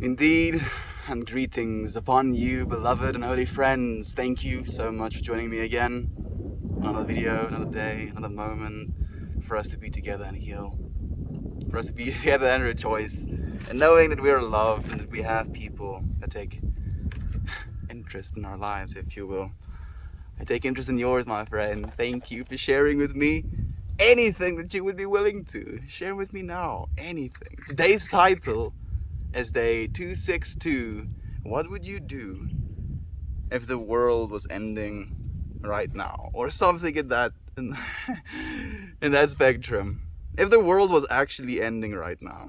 Indeed, and greetings upon you, beloved and holy friends. Thank you so much for joining me again. Another video, another day, another moment for us to be together and heal. For us to be together and rejoice. And knowing that we are loved and that we have people that take interest in our lives, if you will. I take interest in yours, my friend. Thank you for sharing with me anything that you would be willing to. Share with me now. Anything. Today's title is Day 262. What would you do if the world was ending right now? Or something in that in that spectrum. If the world was actually ending right now,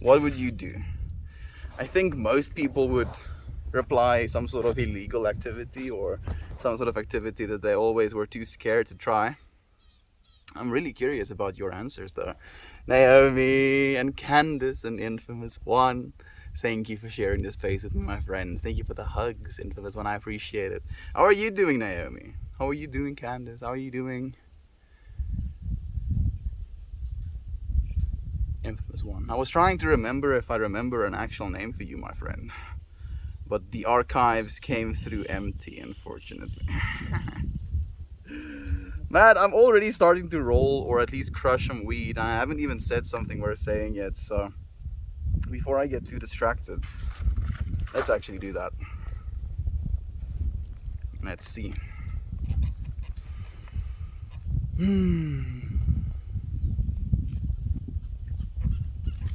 what would you do? I think most people would reply some sort of illegal activity or some sort of activity that they always were too scared to try. I'm really curious about your answers though. Naomi and Candace and Infamous One, thank you for sharing this space with me, my friends. Thank you for the hugs, Infamous One, I appreciate it. How are you doing, Naomi? How are you doing, Candace? How are you doing, Infamous One? I was trying to remember if I remember an actual name for you, my friend. But the archives came through empty, unfortunately. Man, I'm already starting to roll or at least crush some weed. I haven't even said something worth saying yet, so before I get too distracted, let's actually do that. Let's see.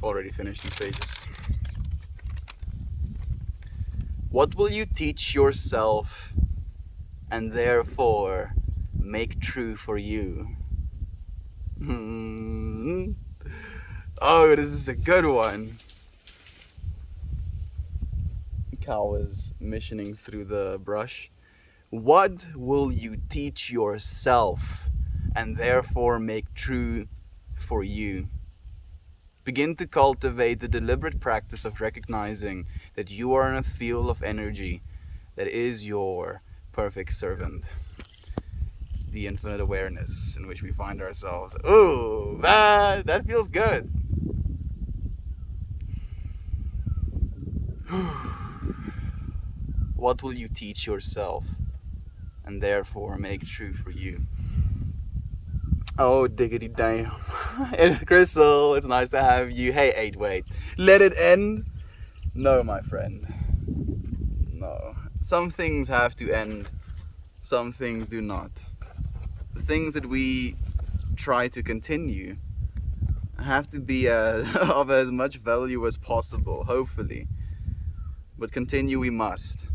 Already finished these pages. What will you teach yourself and therefore make true for you? Oh, this is a good one. Cow is missioning through the brush. What will you teach yourself and therefore make true for you? Begin to cultivate the deliberate practice of recognizing that you are in a field of energy that is your perfect servant. The infinite awareness in which we find ourselves. Ooh, man, that feels good. What will you teach yourself and therefore make true for you? Oh, diggity damn. Crystal, it's nice to have you. Hey, 8-Wait. Let it end? No, my friend. No. Some things have to end. Some things do not. The things that we try to continue have to be of as much value as possible, hopefully. But continue we must.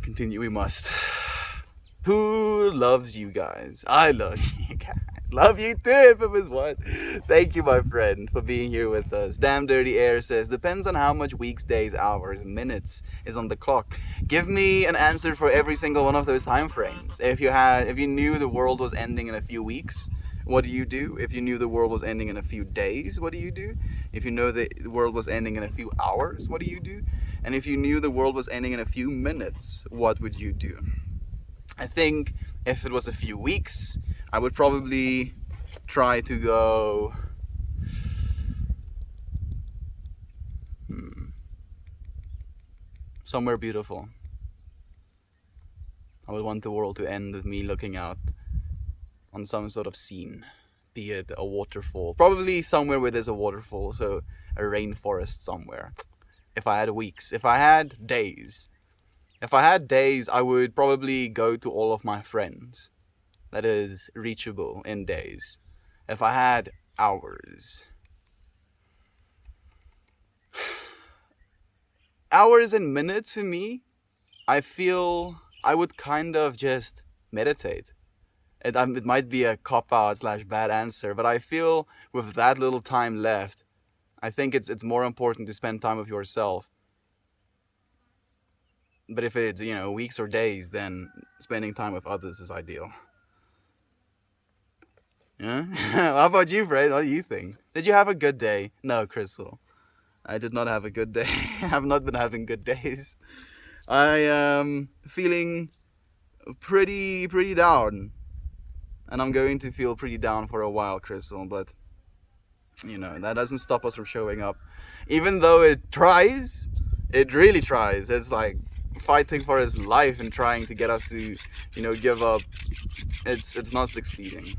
Continue we must. Who loves you guys? I love you guys. Love you too, Infamous One. Thank you, my friend, for being here with us. Damn Dirty Air says, depends on how much weeks, days, hours, minutes is on the clock. Give me an answer for every single one of those time frames. If you knew the world was ending in a few weeks, what do you do? If you knew the world was ending in a few days, what do you do? If you know the world was ending in a few hours, what do you do? And if you knew the world was ending in a few minutes, what would you do? I think if it was a few weeks, I would probably try to go somewhere beautiful. I would want the world to end with me looking out on some sort of scene, be it a waterfall, probably somewhere where there's a waterfall, so a rainforest somewhere. If I had weeks, if I had days, I would probably go to all of my friends. That is reachable in days. If I had hours and minutes for me, I feel I would kind of just meditate. It might be a cop-out / bad answer, but I feel with that little time left, I think it's more important to spend time with yourself. But if it's, weeks or days, then spending time with others is ideal. Yeah? How about you, Fred? What do you think? Did you have a good day? No, Crystal. I did not have a good day. I have not been having good days. I am feeling pretty down. And I'm going to feel pretty down for a while, Crystal, but You know, that doesn't stop us from showing up. Even though it tries, it really tries. It's like fighting for his life and trying to get us to, you know, give up. It's not succeeding.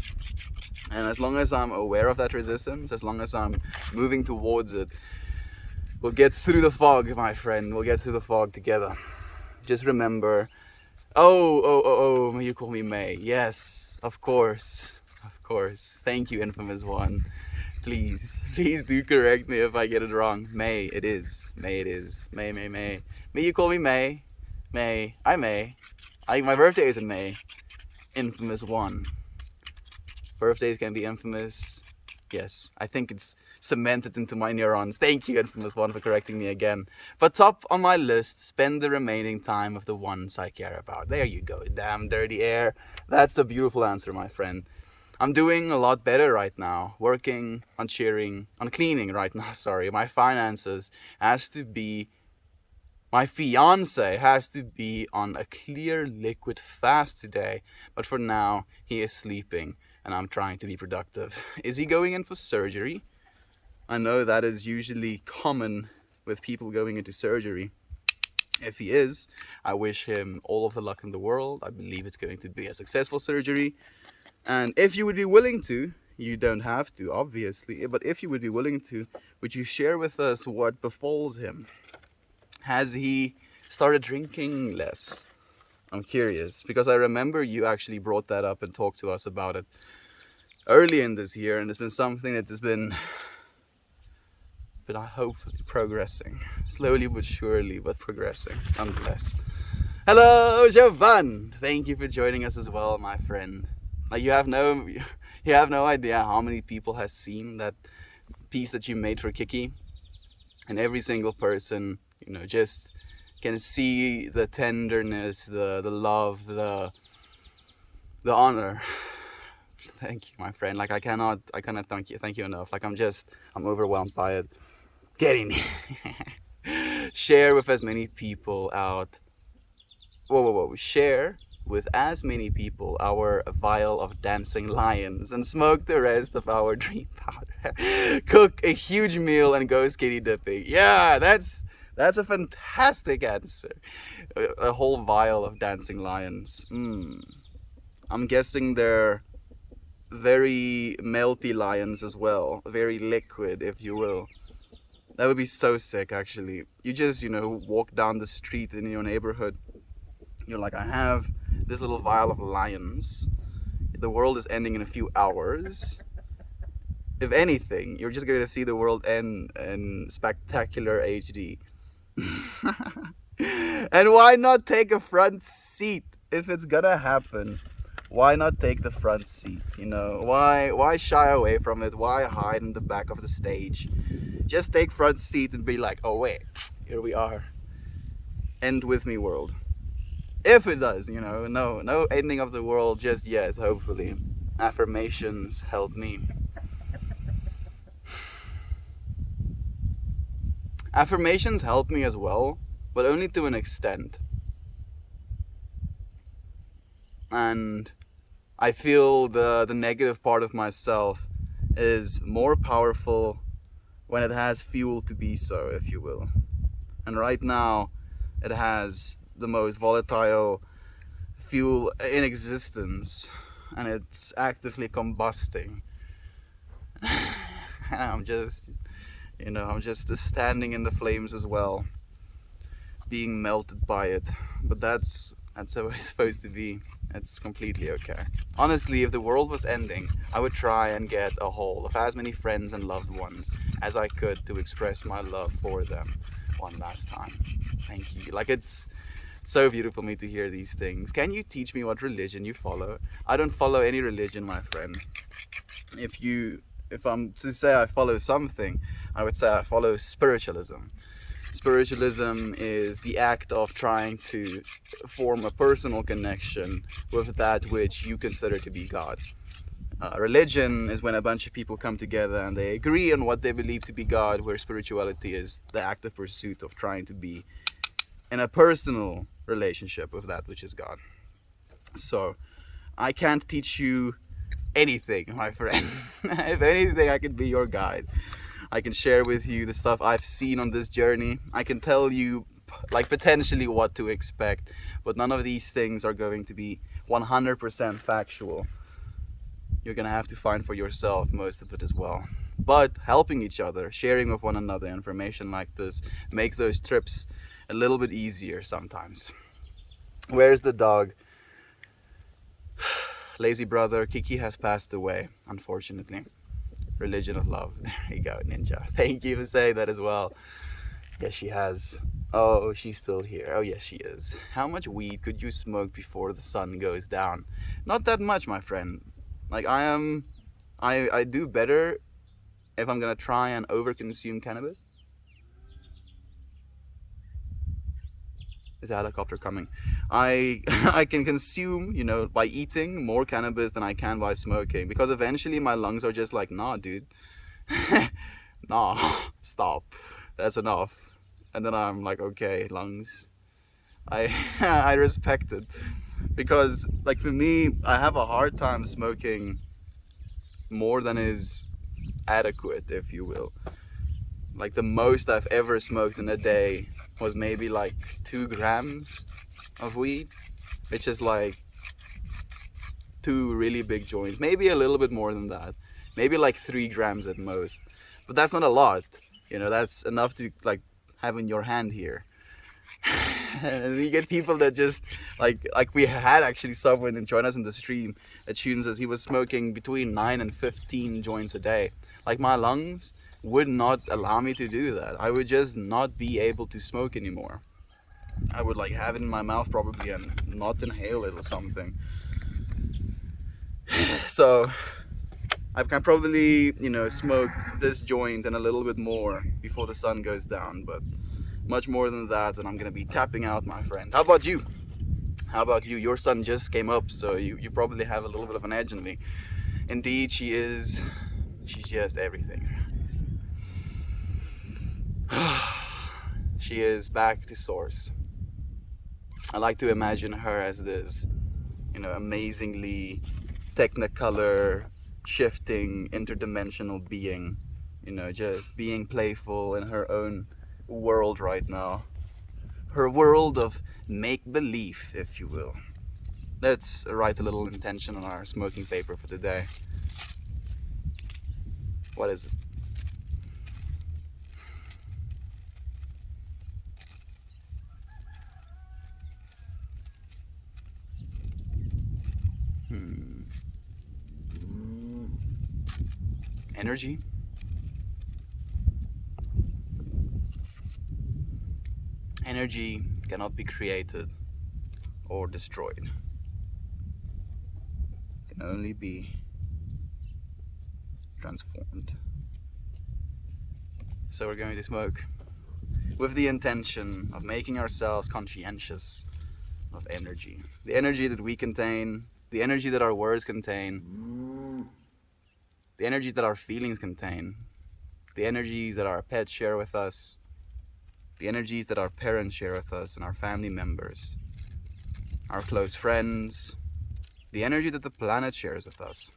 And as long as I'm aware of that resistance, as long as I'm moving towards it, we'll get through the fog, my friend. We'll get through the fog together. Just remember, may you call me May. Yes, of course. Of course. Thank you, Infamous One. Please do correct me if I get it wrong. May it is. May it is. May. May you call me May. May. My birthday is in May. Infamous One. Birthdays can be infamous. Yes, I think it's cemented into my neurons. Thank you, Infamous One, for correcting me again. But top on my list, spend the remaining time with the ones I care about. There you go, damn dirty air. That's the beautiful answer, my friend. I'm doing a lot better right now. Working on cleaning right now, sorry. My finances my fiance has to be on a clear liquid fast today. But for now, he is sleeping and I'm trying to be productive. Is he going in for surgery? I know that is usually common with people going into surgery. If he is, I wish him all of the luck in the world. I believe it's going to be a successful surgery. And if you would be willing to, you don't have to, obviously, but if you would be willing to, would you share with us what befalls him? Has he started drinking less? I'm curious, because I remember you actually brought that up and talked to us about it early in this year, and it's been something that has been I hope progressing. Slowly but surely, but progressing, nonetheless. Hello, Jovan! Thank you for joining us as well, my friend. Like, you have no idea how many people has seen that piece that you made for Kiki, and every single person, you know, just can see the tenderness, the love, the honor. Thank you, my friend. Like, I cannot thank you enough. Like, I'm overwhelmed by it. Getting share with as many people out. Share with as many people our vial of dancing lions and smoke the rest of our dream powder. Cook a huge meal and go skinny dipping. Yeah, that's a fantastic answer. A whole vial of dancing lions. I'm guessing they're very melty lions as well. Very liquid, if you will. That would be so sick, actually. You just, you know, walk down the street in your neighborhood. You're like, I have this little vial of lions. The world is ending in a few hours. If anything, you're just going to see the world end in spectacular HD. And why not take a front seat if it's gonna happen? Why not take the front seat? You know, why shy away from it? Why hide in the back of the stage? Just take front seat and be like, oh wait, here we are. End with me, world. If it does, you know, no ending of the world just yet, hopefully. Affirmations help me. Affirmations help me as well, but only to an extent. And I feel the negative part of myself is more powerful when it has fuel to be so, if you will. And right now, it has the most volatile fuel in existence, and it's actively combusting. And I'm just standing in the flames as well, being melted by it. But that's how it's supposed to be. It's completely okay. Honestly, if the world was ending, I would try and get a hold of as many friends and loved ones as I could to express my love for them one last time. Thank you. Like, it's so beautiful for me to hear these things. Can you teach me what religion you follow? I don't follow any religion, my friend. If I'm to say I follow something, I would say I follow spiritualism. Spiritualism is the act of trying to form a personal connection with that which you consider to be God. Religion is when a bunch of people come together and they agree on what they believe to be God, where spirituality is the active pursuit of trying to be in a personal relationship with that which is God. So, I can't teach you anything, my friend. If anything, I can be your guide. I can share with you the stuff I've seen on this journey. I can tell you like potentially what to expect, but none of these things are going to be 100% factual. You're gonna have to find for yourself most of it as well. But helping each other, sharing with one another information like this makes those trips a little bit easier sometimes. Where's the dog? Lazy brother, Kiki has passed away, unfortunately. Religion of love. There you go, Ninja. Thank you for saying that as well. Yes, she has. Oh, she's still here. Oh, yes, she is. How much weed could you smoke before the sun goes down? Not that much, my friend. Like, I do better if I'm gonna try and overconsume cannabis. Is a helicopter coming? I I can consume, you know, by eating more cannabis than I can by smoking, because eventually my lungs are just like, nah, dude. Nah, stop. That's enough. And then I'm like, okay, lungs. I I respect it. Because like for me, I have a hard time smoking more than is adequate, if you will. Like the most I've ever smoked in a day was maybe like 2 grams of weed, which is like 2 really big joints, maybe a little bit more than that, maybe like 3 grams at most, but that's not a lot, you know. That's enough to like have in your hand here. And you get people that just like we had actually someone and join us in the stream that tunes us. He was smoking between 9 and 15 joints a day. Like my lungs would not allow me to do that. I would just not be able to smoke anymore. I would like have it in my mouth probably and not inhale it or something. So I can probably, you know, smoke this joint and a little bit more before the sun goes down, but much more than that and I'm gonna be tapping out, my friend. How about you? How about you? Your sun just came up, so you probably have a little bit of an edge on me. Indeed, she's just everything. She is back to source. I like to imagine her as this, you know, amazingly technicolor, shifting, interdimensional being, you know, just being playful in her own world right now. Her world of make-believe, if you will. Let's write a little intention on our smoking paper for today. What is it? Energy. Energy cannot be created or destroyed. It can only be transformed. So we're going to smoke with the intention of making ourselves conscientious of energy. The energy that we contain, the energy that our words contain, the energies that our feelings contain, the energies that our pets share with us, the energies that our parents share with us and our family members, our close friends, the energy that the planet shares with us.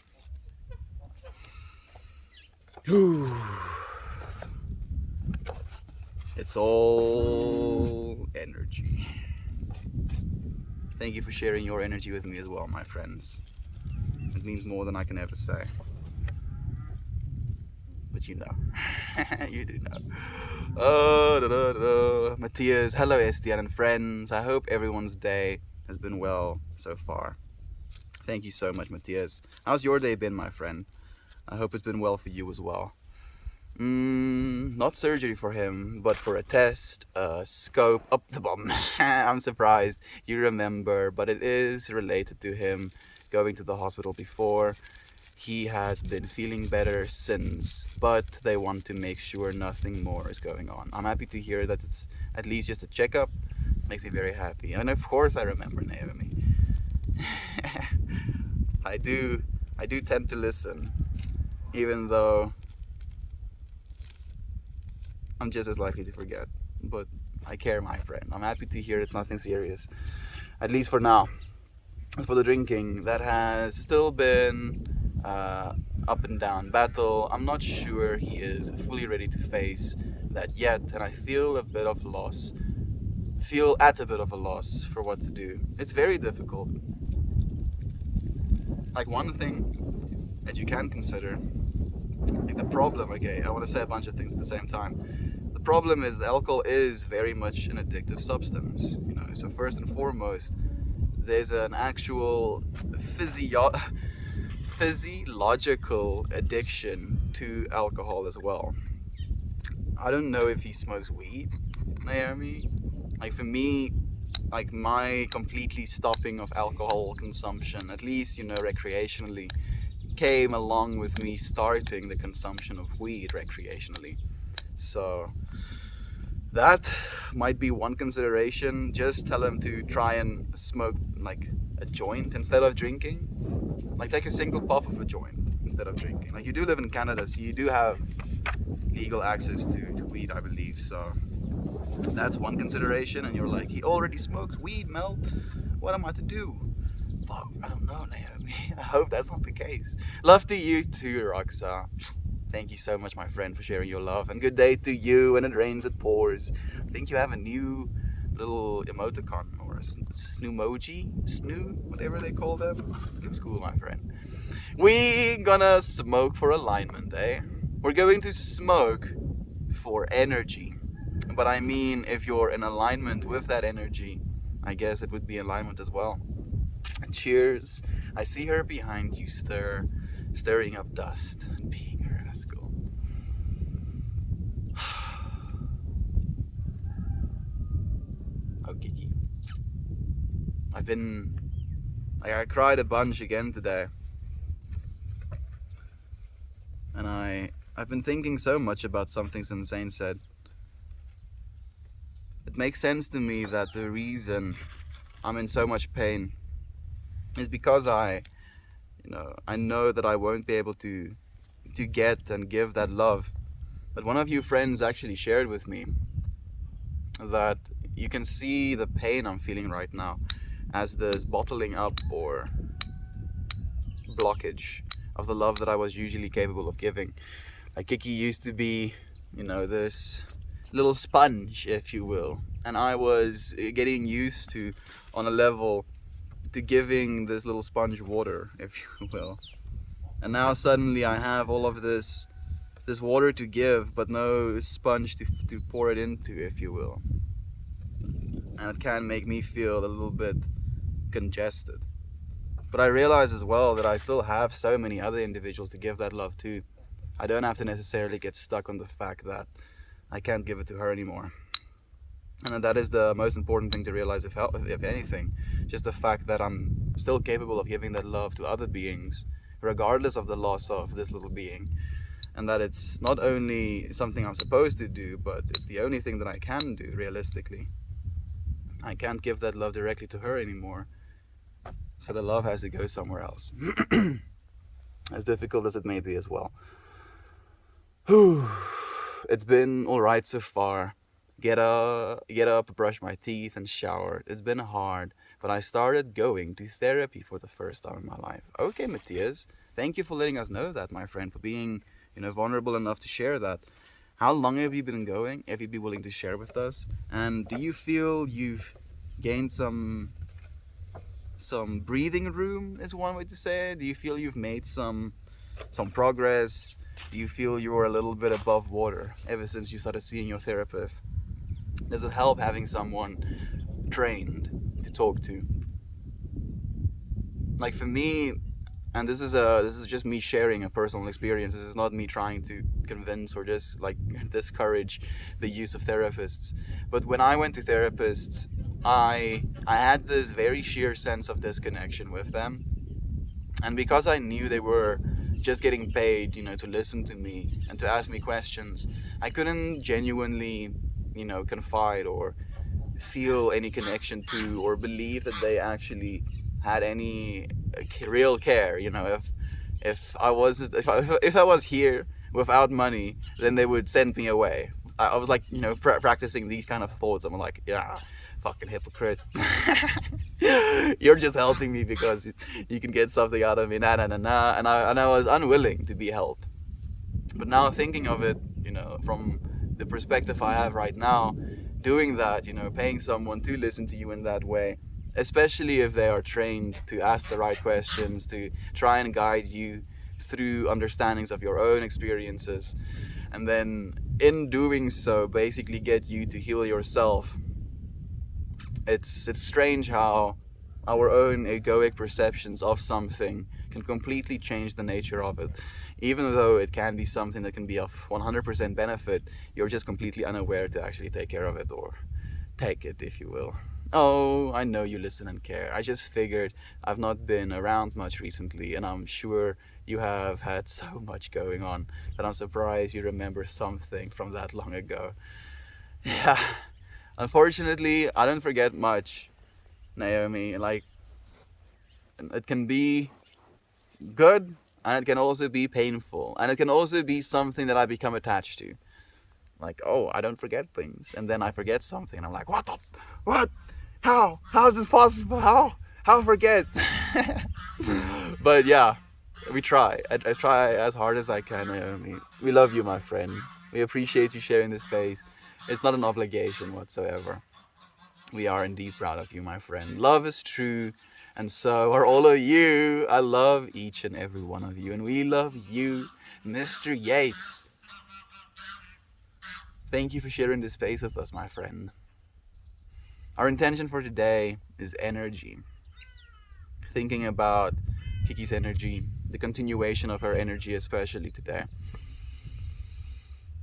It's all energy. Thank you for sharing your energy with me as well, my friends. It means more than I can ever say. But you know. You do know. Oh, da, da, da. Matthias, hello Estienne and friends. I hope everyone's day has been well so far. Thank you so much, Matthias. How's your day been, my friend? I hope it's been well for you as well. Not surgery for him, but for a test, a scope, up the bum. I'm surprised you remember, but it is related to him going to the hospital before. He has been feeling better since, but they want to make sure nothing more is going on. I'm happy to hear that it's at least just a checkup. Makes me very happy. And of course I remember Naomi. I do tend to listen, even though I'm just as likely to forget. But I care, my friend. I'm happy to hear it's nothing serious, at least for now. As for the drinking, that has still been up and down battle. I'm not sure he is fully ready to face that yet, and I feel a bit of loss. Feel at a bit of a loss for what to do. It's very difficult. Like, one thing that you can consider, like the problem, okay, I want to say a bunch of things at the same time. The problem is that alcohol is very much an addictive substance, you know. So first and foremost, there's an actual physiological addiction to alcohol as well. I don't know if he smokes weed, Naomi. Like, for me, like, my completely stopping of alcohol consumption, at least, you know, recreationally, came along with me starting the consumption of weed recreationally. So that might be one consideration. Just tell him to try and smoke like a joint instead of drinking. Like, take a single puff of a joint instead of drinking. Like, you do live in Canada, so you do have legal access to weed, I believe. So that's one consideration. And you're like, he already smokes weed, Mel. What am I to do? Fuck, I don't know, Naomi. I hope that's not the case. Love to you too, Roxa. Thank you so much, my friend, for sharing your love. And good day to you. When it rains, it pours. I think you have a new little emoticon or a snoomoji, whatever they call them. It's cool, my friend. We gonna smoke for alignment, eh? We're going to smoke for energy. But I mean, if you're in alignment with that energy, I guess it would be alignment as well. And cheers. I see her behind you stirring up dust and being her rascal. Oh, Kiki. I cried a bunch again today. And I've been thinking so much about something Sensei said. It makes sense to me that the reason I'm in so much pain is because I know that I won't be able to get and give that love. But one of you friends actually shared with me that you can see the pain I'm feeling right now as this bottling up or blockage of the love that I was usually capable of giving. Like, Kiki used to be, you know, this little sponge, if you will, and I was getting used to, on a level, to giving this little sponge water, if you will. And now suddenly I have all of this water to give, but no sponge to pour it into, if you will. And it can make me feel a little bit congested. But I realize as well that I still have so many other individuals to give that love to. I don't have to necessarily get stuck on the fact that I can't give it to her anymore. And that is the most important thing to realize, if anything. Just the fact that I'm still capable of giving that love to other beings, regardless of the loss of this little being. And that it's not only something I'm supposed to do, but it's the only thing that I can do, realistically. I can't give that love directly to her anymore. So the love has to go somewhere else. As difficult as it may be as well. It's been alright so far. Get up, brush my teeth and shower. It's been hard, but I started going to therapy for the first time in my life. Okay, Matthias, thank you for letting us know that, my friend, for being, vulnerable enough to share that. How long have you been going? If you'd be willing to share with us. And do you feel you've gained some breathing room, is one way to say it? Do you feel you've made some progress? Do you feel you're a little bit above water ever since you started seeing your therapist? Does it help having someone trained to talk to? Like, for me, and this is just me sharing a personal experience. This is not me trying to convince or just like discourage the use of therapists. But when I went to therapists, I had this very sheer sense of disconnection with them. And because I knew they were just getting paid, to listen to me and to ask me questions, I couldn't genuinely, confide or feel any connection to, or believe that they actually had any real care. If I was here without money, then they would send me away I was like, practicing these kind of thoughts. I'm like, yeah, fucking hypocrite. You're just helping me because you can get something out of me, nah, nah, nah, nah. And I was unwilling to be helped. But now thinking of it, from the perspective I have right now, doing that, paying someone to listen to you in that way, especially if they are trained to ask the right questions, to try and guide you through understandings of your own experiences, and then in doing so basically get you to heal yourself. It's strange how our own egoic perceptions of something can completely change the nature of it. Even though it can be something that can be of 100% benefit, you're just completely unaware to actually take care of it, or take it, if you will. Oh, I know you listen and care. I just figured I've not been around much recently, and I'm sure you have had so much going on that I'm surprised you remember something from that long ago. Yeah, unfortunately, I don't forget much, Naomi. Like, it can be good, and it can also be painful, and it can also be something that I become attached to. Like, oh, I don't forget things, and then I forget something, and I'm like, what? How is this possible? How forget? But yeah, we try. I try as hard as I can, Naomi. We love you, my friend. We appreciate you sharing this space. It's not an obligation whatsoever. We are indeed proud of you, my friend. Love is true, and so are all of you. I love each and every one of you, and we love you, Mr. Yates. Thank you for sharing this space with us, my friend. Our intention for today is energy. Thinking about Kiki's energy, the continuation of her energy, especially today.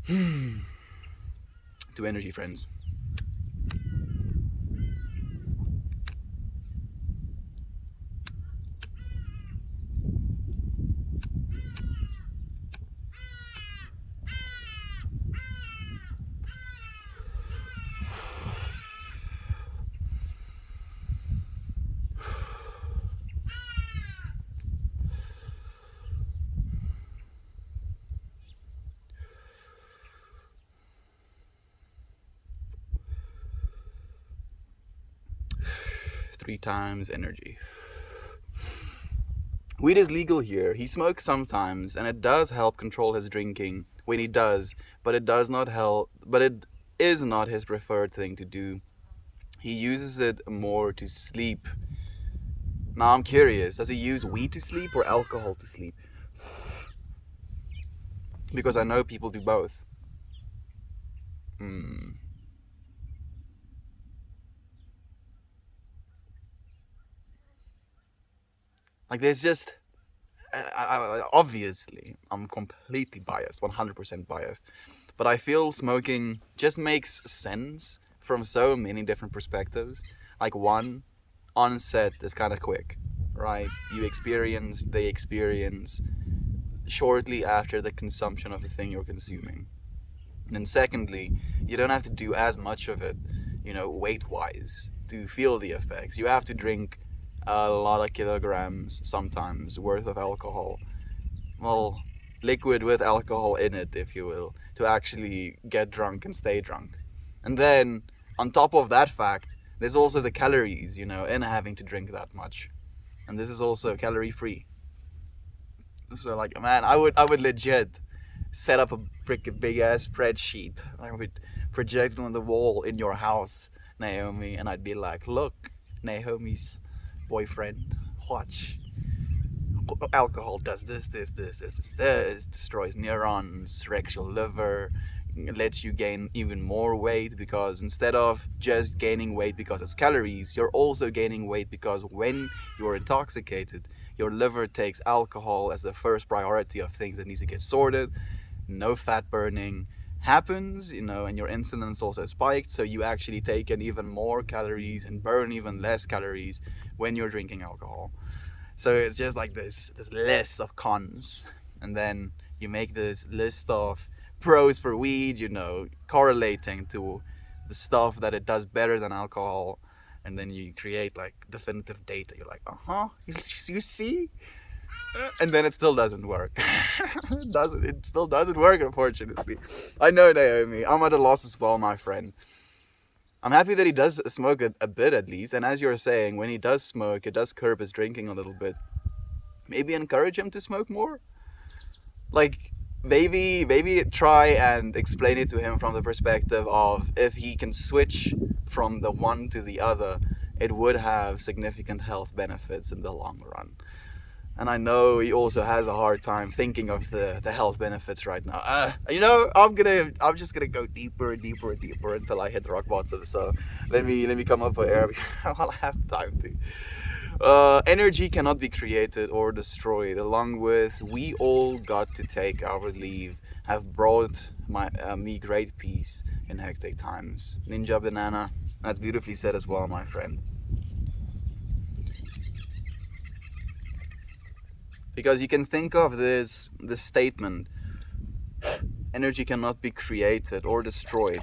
To energy, friends. Three times energy. Weed is legal here. He smokes sometimes, and it does help control his drinking when he does, but it does not help. But it is not his preferred thing to do. He uses it more to sleep. Now I'm curious, does he use weed to sleep or alcohol to sleep? Because I know people do both. Like, there's just, obviously, I'm completely biased, 100% biased, but I feel smoking just makes sense from so many different perspectives. Like, one, onset is kind of quick, right? They experience shortly after the consumption of the thing you're consuming. And then secondly, you don't have to do as much of it, weight-wise, to feel the effects. You have to drink a lot of kilograms sometimes worth of alcohol. Well, liquid with alcohol in it, if you will, to actually get drunk and stay drunk. And then, on top of that fact, there's also the calories, in having to drink that much. And this is also calorie-free. So, like, man, I would legit set up a freaking big-ass spreadsheet. I would project it on the wall in your house, Naomi, and I'd be like, look, Naomi's boyfriend, watch. Alcohol does this, destroys neurons, wrecks your liver, lets you gain even more weight, because instead of just gaining weight because it's calories, you're also gaining weight because when you're intoxicated, your liver takes alcohol as the first priority of things that needs to get sorted. No fat burning happens, and your insulin is also spiked, so you actually take in even more calories and burn even less calories when you're drinking alcohol. So it's just like this list of cons, and then you make this list of pros for weed, correlating to the stuff that it does better than alcohol, and then you create like definitive data. You're like, you see? and then it still doesn't work. It still doesn't work, unfortunately. I know, Naomi, I'm at a loss as well, my friend. I'm happy that he does smoke a bit at least, and as you're saying, when he does smoke, it does curb his drinking a little bit. Maybe encourage him to smoke more? Like, maybe try and explain it to him from the perspective of if he can switch from the one to the other, it would have significant health benefits in the long run. And I know he also has a hard time thinking of the health benefits right now. I'm just gonna go deeper and deeper and deeper until I hit rock bottom. So let me come up for air while I have time to. Energy cannot be created or destroyed. Along with we all got to take our leave, have brought me great peace in hectic times. Ninja Banana, that's beautifully said as well, my friend. Because you can think of this statement, energy cannot be created or destroyed,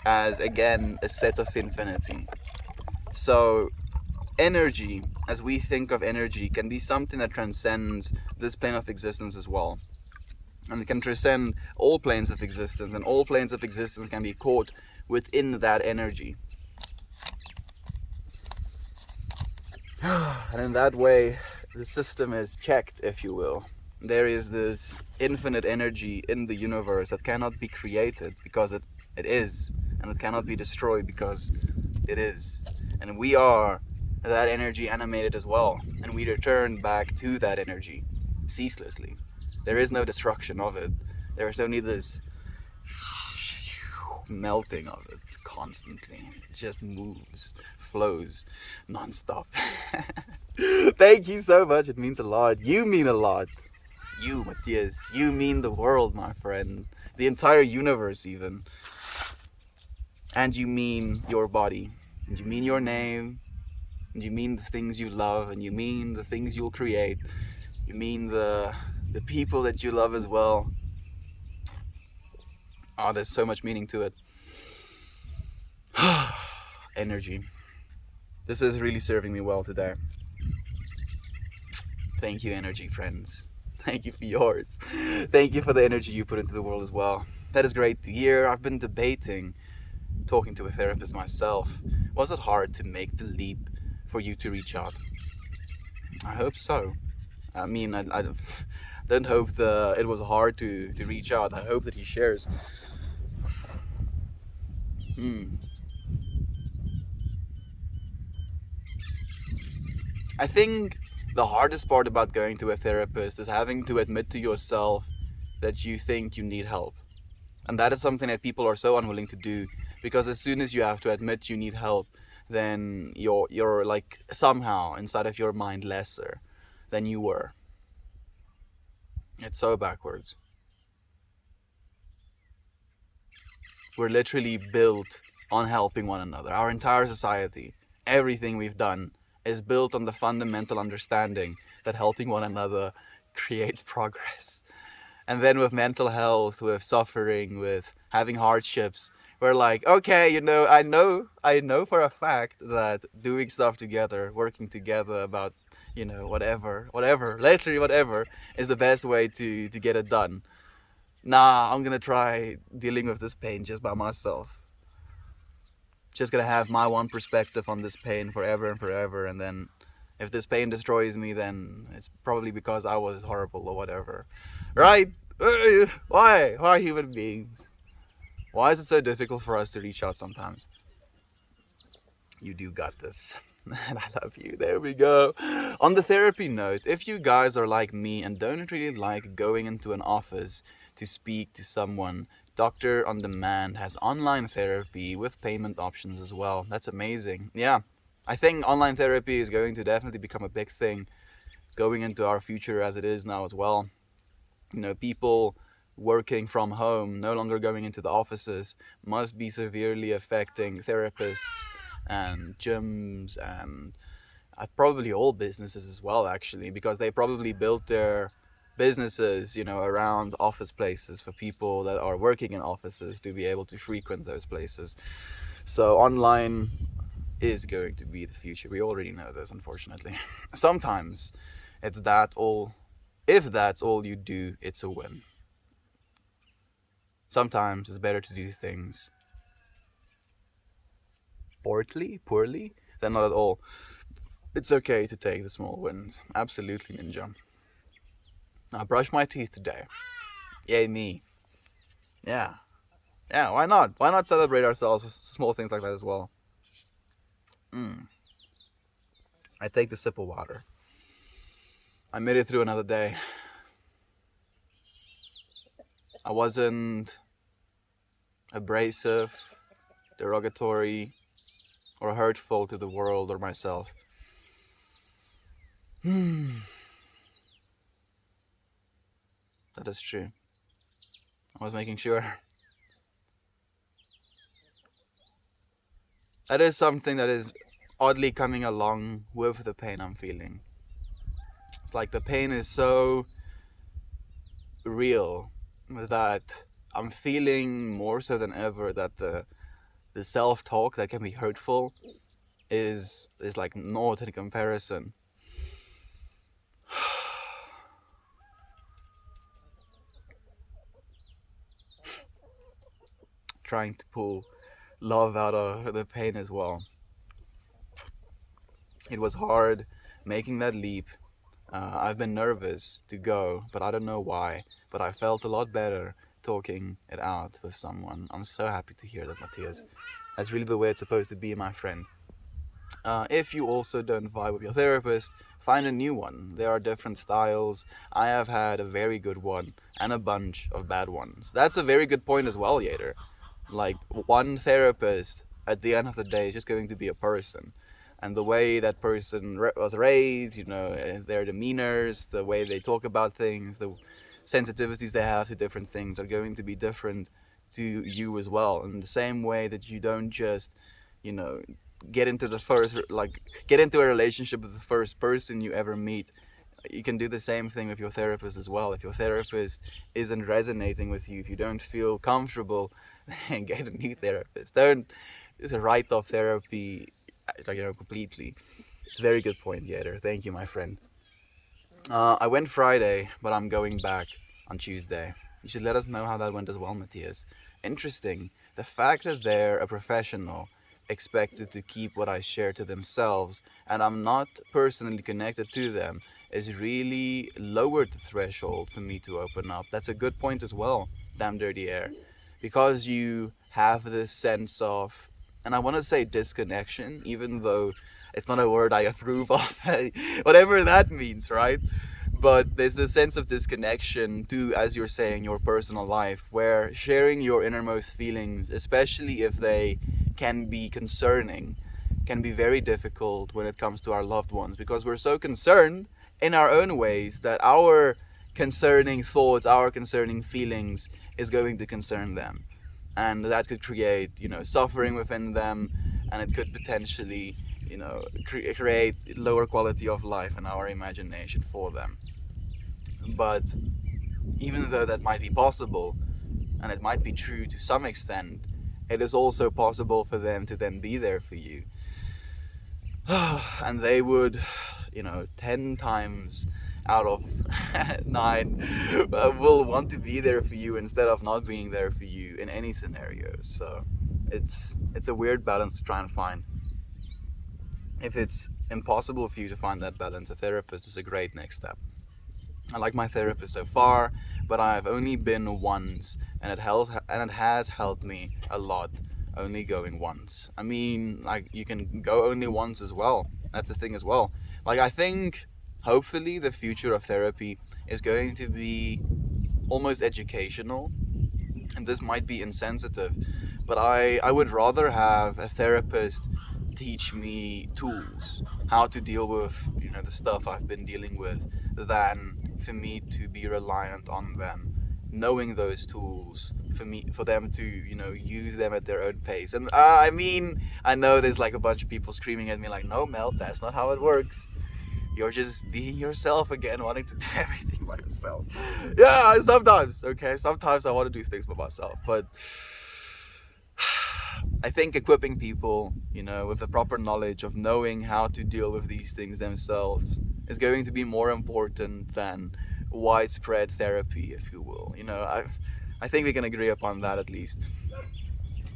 as again a set of infinity. So energy, as we think of energy, can be something that transcends this plane of existence as well. And it can transcend all planes of existence, and all planes of existence can be caught within that energy. And in that way, the system is checked, if you will. There is this infinite energy in the universe that cannot be created because it is, and it cannot be destroyed because it is. And we are that energy animated as well, and we return back to that energy ceaselessly. There is no destruction of it. There is only this melting of it constantly. It just moves, flows, non-stop. Thank you so much. It means a lot. You mean a lot. You, Matthias. You mean the world, my friend. The entire universe, even. And you mean your body. And you mean your name. And you mean the things you love. And you mean the things you'll create. You mean the people that you love as well. Oh, there's so much meaning to it. Energy. This is really serving me well today. Thank you, energy friends. Thank you for yours. Thank you for the energy you put into the world as well. That is great to hear. I've been debating, talking to a therapist myself. Was it hard to make the leap for you to reach out? I hope so. I mean, I don't hope it was hard to reach out. I hope that he shares. I think the hardest part about going to a therapist is having to admit to yourself that you think you need help. And that is something that people are so unwilling to do, because as soon as you have to admit you need help, then you're like somehow inside of your mind lesser than you were. It's so backwards. We're literally built on helping one another. Our entire society, everything we've done is built on the fundamental understanding that helping one another creates progress. And then with mental health, with suffering, with having hardships, we're like, okay, I know for a fact that doing stuff together, working together about, whatever, literally whatever, is the best way to get it done. Nah, I'm gonna try dealing with this pain just by myself. Just gonna have my one perspective on this pain forever and forever, and then if this pain destroys me, then it's probably because I was horrible or whatever. Right? Why human beings? Why is it so difficult for us to reach out sometimes? You do got this. And I love you. There we go. On the therapy note, if you guys are like me and don't really like going into an office to speak to someone, Doctor on Demand has online therapy with payment options as well. That's amazing. Yeah, I think online therapy is going to definitely become a big thing going into our future as it is now as well. People working from home, no longer going into the offices, must be severely affecting therapists and gyms and probably all businesses as well, actually, because they probably built their businesses, around office places for people that are working in offices to be able to frequent those places. So online is going to be the future. We already know this, unfortunately. Sometimes it's that all If that's all you do, it's a win. Sometimes it's better to do things poorly, than not at all. It's okay to take the small wins. Absolutely, Ninja. I brushed my teeth today. Yay, me. Yeah. Yeah, why not? Why not celebrate ourselves with small things like that as well? I take the sip of water. I made it through another day. I wasn't abrasive, derogatory, or hurtful to the world or myself. That is true. I was making sure. That is something that is oddly coming along with the pain I'm feeling. It's like the pain is so real that I'm feeling more so than ever that the self-talk that can be hurtful is like naught in comparison. Trying to pull love out of the pain as well. It was hard making that leap. I've been nervous to go, but I don't know why. But I felt a lot better talking it out with someone. I'm so happy to hear that, Matthias. That's really the way it's supposed to be, my friend. If you also don't vibe with your therapist, find a new one. There are different styles. I have had a very good one and a bunch of bad ones. That's a very good point as well, Yater. Like, one therapist at the end of the day is just going to be a person. And the way that person was raised, their demeanors, the way they talk about things, the sensitivities they have to different things are going to be different to you as well. In the same way that you don't just, you know, get into a relationship with the first person you ever meet. You can do the same thing with your therapist as well. If your therapist isn't resonating with you, if you don't feel comfortable, then get a new therapist. Don't just write off therapy completely. It's a very good point, Yater. Thank you, my friend. I went Friday, but I'm going back on Tuesday. You should let us know how that went as well, Matthias. Interesting. The fact that they're a professional expected to keep what I share to themselves and I'm not personally connected to them is really lowered the threshold for me to open up. That's a good point as well, damn dirty air. Because you have this sense of, and I want to say disconnection, even though it's not a word I approve of, whatever that means, right? But there's this sense of disconnection to, as you're saying, your personal life, where sharing your innermost feelings, especially if they can be concerning, can be very difficult when it comes to our loved ones, because we're so concerned in our own ways that our concerning thoughts, our concerning feelings is going to concern them. And that could create, suffering within them, and it could potentially, create lower quality of life in our imagination for them. But even though that might be possible, and it might be true to some extent, it is also possible for them to then be there for you. And they would, 10 times out of 9 will want to be there for you instead of not being there for you in any scenario. So it's a weird balance to try and find. If it's impossible for you to find that balance, a therapist is a great next step. I like my therapist so far, but I've only been once, and it has helped me a lot. Only going once. I mean, like, you can go only once as well. That's the thing as well. Like, I think hopefully the future of therapy is going to be almost educational, and this might be insensitive, but I would rather have a therapist teach me tools, how to deal with, the stuff I've been dealing with, than for me to be reliant on them, knowing those tools for them to use them at their own pace. And I know there's like a bunch of people screaming at me like, no, Mel, that's not how it works. You're just being yourself again, wanting to do everything by yourself. Yeah, sometimes I want to do things for myself, but I think equipping people, with the proper knowledge of knowing how to deal with these things themselves is going to be more important than widespread therapy, if you will. I think we can agree upon that at least.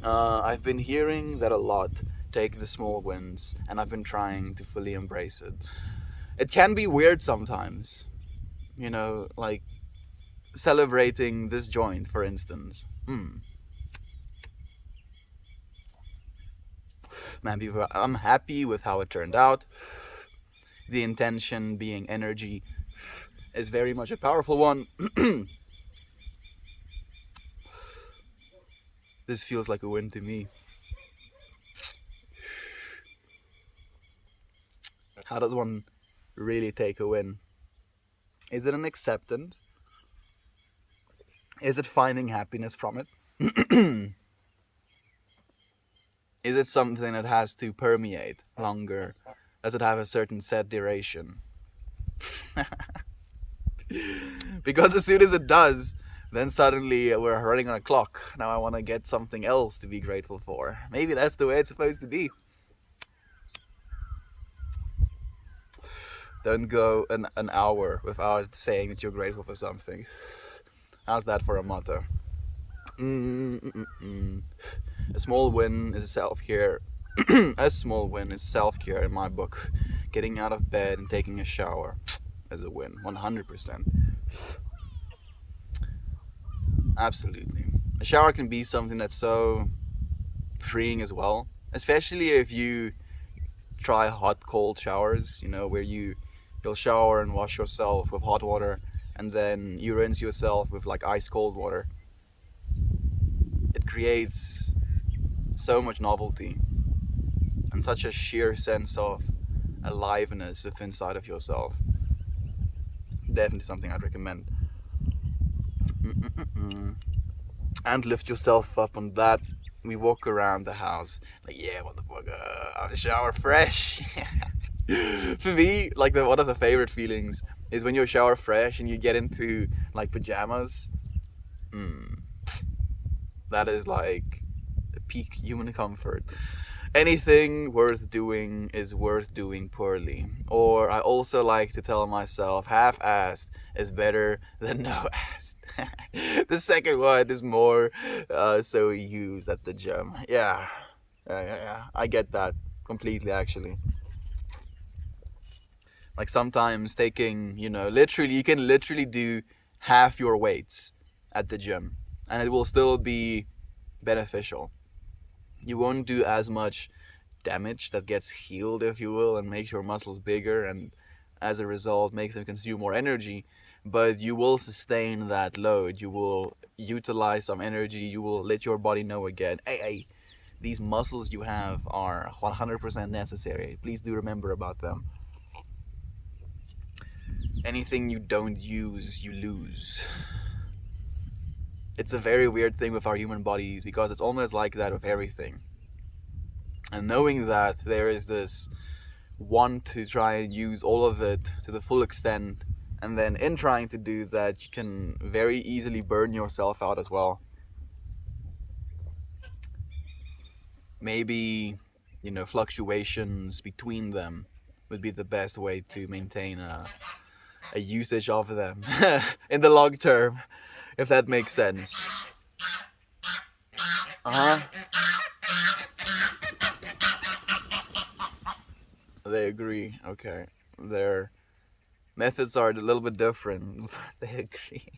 I've been hearing that a lot. Take the small wins, and I've been trying to fully embrace it. It can be weird sometimes, like celebrating this joint, for instance. I'm happy with how it turned out. The intention being energy is very much a powerful one. This feels like a win to me. How does one really take a win? Is it an acceptance? Is it finding happiness from it? Is it something that has to permeate longer? Does it have a certain set duration? Because as soon as it does, then suddenly we're running on a clock. Now I want to get something else to be grateful for. Maybe that's the way it's supposed to be. Don't go an hour without saying that you're grateful for something. How's that for a motto? A small win is self-care. A small win is self-care in my book. Getting out of bed and taking a shower is a win, 100%. Absolutely. A shower can be something that's so freeing as well, especially if you try hot cold showers, where you'll shower and wash yourself with hot water and then you rinse yourself with like ice cold water. It creates so much novelty and such a sheer sense of aliveness within inside of yourself. Definitely something I'd recommend. And lift yourself up on that. We walk around the house like, yeah, motherfucker, I'll shower fresh. For me, like one of the favorite feelings is when you shower fresh and you get into like pajamas. That is like a peak human comfort. Anything worth doing is worth doing poorly. Or I also like to tell myself half-assed is better than no-assed. The second one is more so used at the gym. Yeah, I get that completely actually. Like sometimes taking, literally, you can literally do half your weights at the gym and it will still be beneficial. You won't do as much damage that gets healed, if you will, and makes your muscles bigger and as a result makes them consume more energy, but you will sustain that load. You will utilize some energy. You will let your body know again, hey, these muscles you have are 100% necessary. Please do remember about them. Anything you don't use, you lose. It's a very weird thing with our human bodies because it's almost like that with everything. And knowing that there is this want to try and use all of it to the full extent, and then in trying to do that, you can very easily burn yourself out as well. Maybe, fluctuations between them would be the best way to maintain a usage of them in the long term, if that makes sense. They agree. Okay. Their methods are a little bit different. They agree.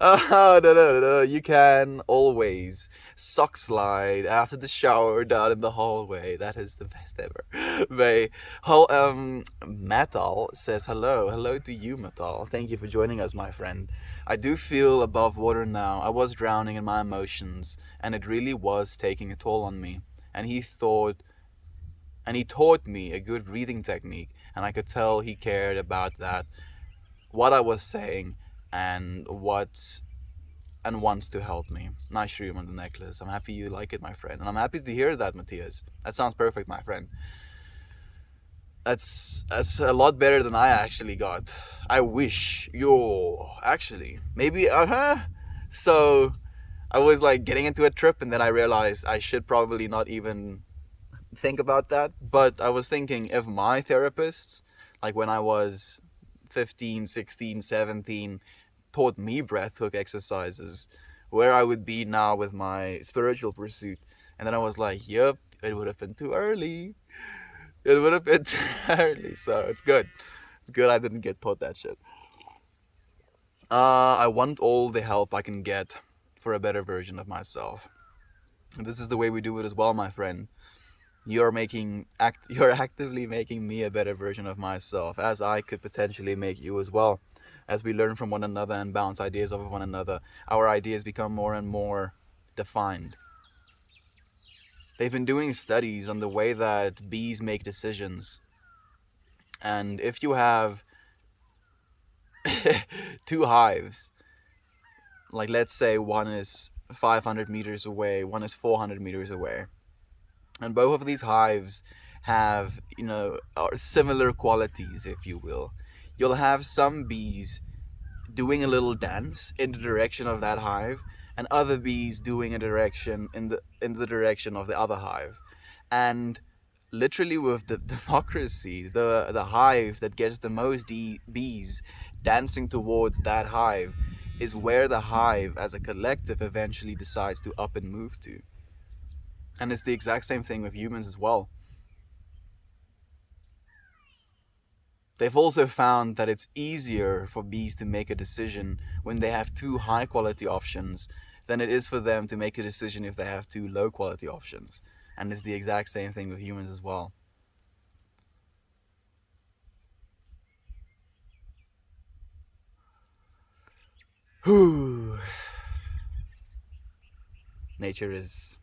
Oh, no. You can always sock slide after the shower down in the hallway. That is the best ever. Metal says hello. Hello to you, Metal. Thank you for joining us, my friend. I do feel above water now. I was drowning in my emotions, and it really was taking a toll on me. And he taught me a good breathing technique, and I could tell he cared about that, what I was saying, and wants to help me. Nice room on the necklace. I'm happy you like it, my friend, and I'm happy to hear that, Matthias. That sounds perfect, my friend. That's a lot better than I actually got. I wish actually maybe so I was like getting into a trip, and then I realized I should probably not even think about that. But I was thinking, if my therapists, like when I was 15, 16, 17 taught me breathwork exercises, where I would be now with my spiritual pursuit. And then I was like, yep, it would have been too early. It would have been too early. So it's good. It's good I didn't get taught that shit. I want all the help I can get for a better version of myself. And this is the way we do it as well, my friend. You're actively making me a better version of myself, as I could potentially make you as well. As we learn from one another and bounce ideas off of one another, our ideas become more and more defined. They've been doing studies on the way that bees make decisions. And if you have 2 hives, like let's say one is 500 meters away, one is 400 meters away, and both of these hives have, are similar qualities, if you will. You'll have some bees doing a little dance in the direction of that hive, and other bees doing a direction in the direction of the other hive. And literally with the democracy, the hive that gets the most bees dancing towards that hive is where the hive as a collective eventually decides to up and move to. And it's the exact same thing with humans as well. They've also found that it's easier for bees to make a decision when they have 2 high quality options than it is for them to make a decision if they have 2 low quality options. And it's the exact same thing with humans as well. Whew. Nature is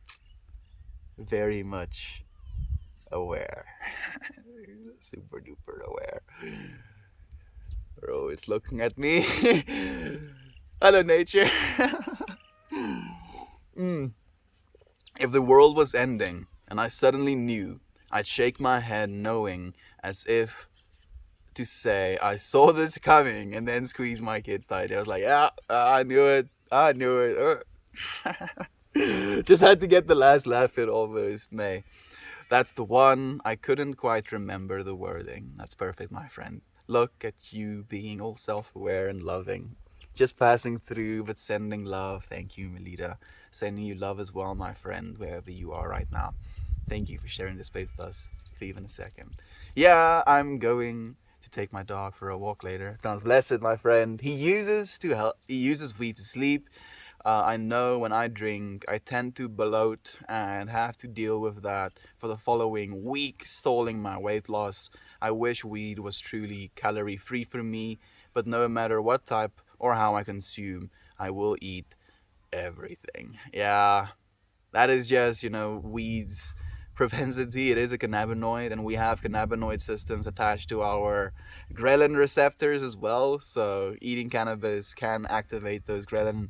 very much aware. Super duper aware. Bro, it's looking at me. Hello, nature. If the world was ending and I suddenly knew, I'd shake my head knowing, as if to say, I saw this coming, and then squeeze my kids tight. I was like, yeah, I knew it. Just had to get the last laugh in almost. Nay, that's the one. I couldn't quite remember the wording. That's perfect, my friend. Look at you being all self-aware and loving. Just passing through, but sending love. Thank you, Melita. Sending you love as well, my friend, wherever you are right now. Thank you for sharing this space with us for even a second. Yeah, I'm going to take my dog for a walk later. Sounds blessed, my friend. He uses weed to sleep. I know when I drink, I tend to bloat and have to deal with that for the following week, stalling my weight loss. I wish weed was truly calorie-free for me, but no matter what type or how I consume, I will eat everything. Yeah, that is just, weed's propensity. It is a cannabinoid, and we have cannabinoid systems attached to our ghrelin receptors as well. So eating cannabis can activate those ghrelin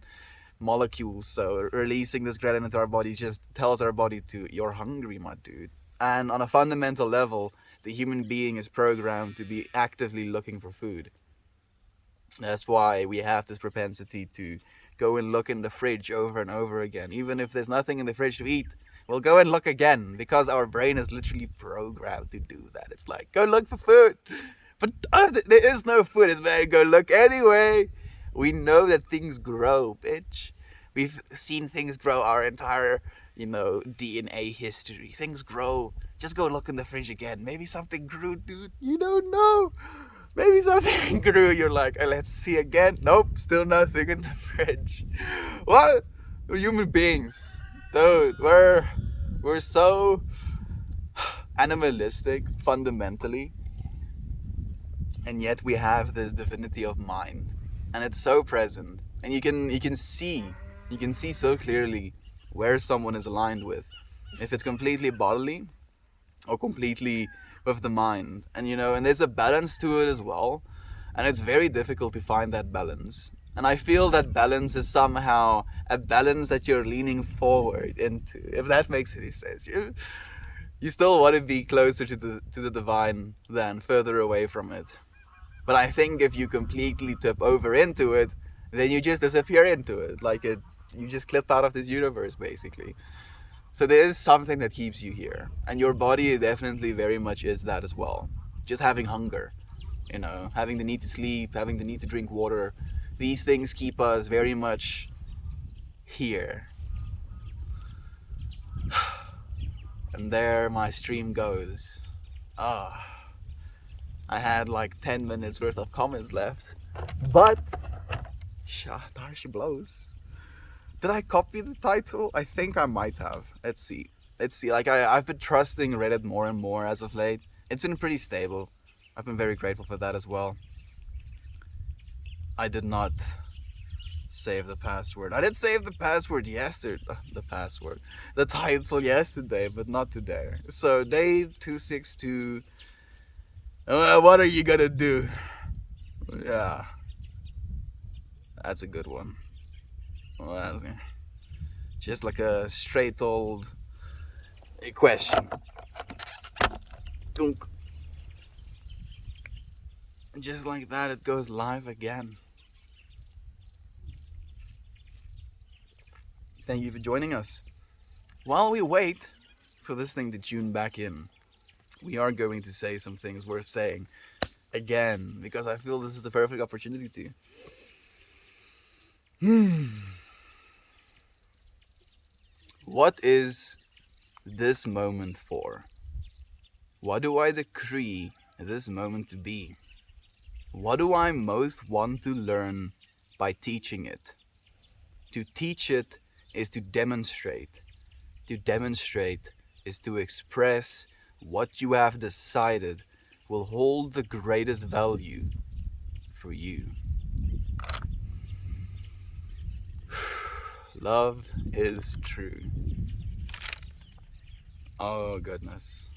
molecules. So releasing this ghrelin into our body just tells our body you're hungry, my dude. And on a fundamental level, the human being is programmed to be actively looking for food. That's why we have this propensity to go and look in the fridge over and over again. Even if there's nothing in the fridge to eat, we'll go and look again, because our brain is literally programmed to do that. It's like, go look for food. But there is no food. It's better go look anyway. We know that things grow, bitch. We've seen things grow our entire, DNA history. Things grow. Just go look in the fridge again. Maybe something grew, dude. You don't know. Maybe something grew. You're like, let's see again. Nope, still nothing in the fridge. What? We're human beings, dude. We're so animalistic fundamentally, and yet we have this divinity of mind, and it's so present. And you can see so clearly where someone is aligned with, if it's completely bodily or completely with the mind. And and there's a balance to it as well, and it's very difficult to find that balance. And I feel that balance is somehow a balance that you're leaning forward into, if that makes any sense. You still want to be closer to the divine than further away from it. But I think if you completely tip over into it, then you just disappear into it. You just clip out of this universe, basically. So there is something that keeps you here. And your body definitely very much is that as well. Just having hunger. You know, having the need to sleep, having the need to drink water. These things keep us very much here. And there my stream goes. I had like 10 minutes worth of comments left. But, there she blows. Did I copy the title? I think I might have. Let's see. Like, I've been trusting Reddit more and more as of late. It's been pretty stable. I've been very grateful for that as well. I did not save the password. I did save the password yesterday. The title yesterday, but not today. So, day 262. What are you gonna do? Yeah. That's a good one. Well, just like a straight old question. And just like that, it goes live again. Thank you for joining us. While we wait for this thing to tune back in, we are going to say some things worth saying again, because I feel this is the perfect opportunity to. What is this moment for? What do I decree this moment to be? What do I most want to learn by teaching it? To teach it is to demonstrate. To demonstrate is to express what you have decided will hold the greatest value for you. Love is true. Oh goodness.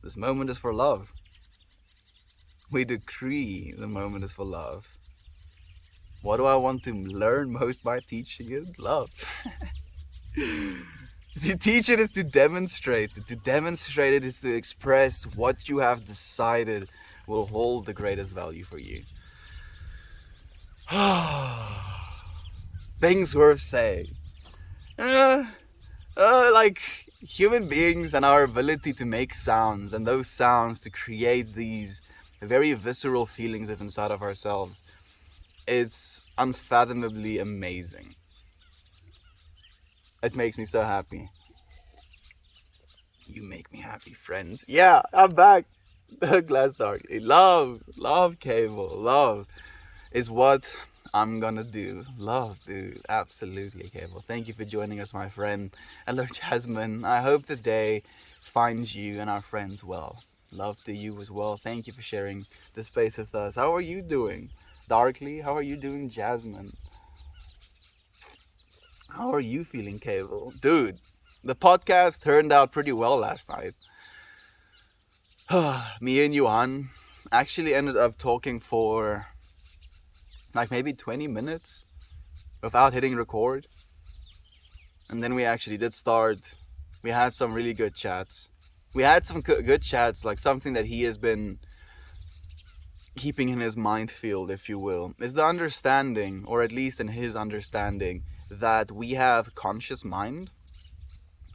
This moment is for love. We decree the moment is for love. What do I want to learn most by teaching it? Love. To teach it is to demonstrate it. To demonstrate it is to express what you have decided will hold the greatest value for you. Things worth saying. Like human beings and our ability to make sounds, and those sounds to create these very visceral feelings of inside of ourselves. It's unfathomably amazing. It makes me so happy. You make me happy, friends. Yeah, I'm back. Glass Dark. Love, Cable. Love is what I'm gonna do. Love, dude. Absolutely, Cable. Thank you for joining us, my friend. Hello, Jasmine. I hope the day finds you and our friends well. Love to you as well. Thank you for sharing the space with us. How are you doing? Darkly, how are you doing, Jasmine? How are you feeling, Cable? Dude, the podcast turned out pretty well last night. Me and Johan actually ended up talking for like maybe 20 minutes without hitting record. And then we actually did start. We had some really good chats. We had some good chats, like something that he has been keeping in his mind field, if you will, is the understanding, or at least in his understanding, that we have conscious mind.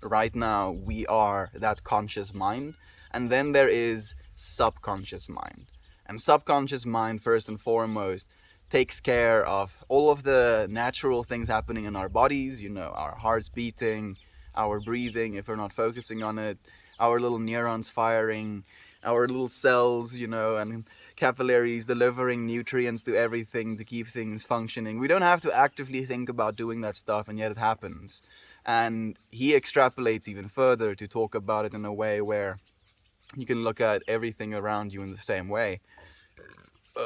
Right now, we are that conscious mind. And then there is subconscious mind. And subconscious mind, first and foremost, takes care of all of the natural things happening in our bodies, you know, our hearts beating, our breathing, if we're not focusing on it, our little neurons firing, our little cells, you know, and capillaries delivering nutrients to everything to keep things functioning. We don't have to actively think about doing that stuff, and yet it happens. And he extrapolates even further to talk about it in a way where you can look at everything around you in the same way.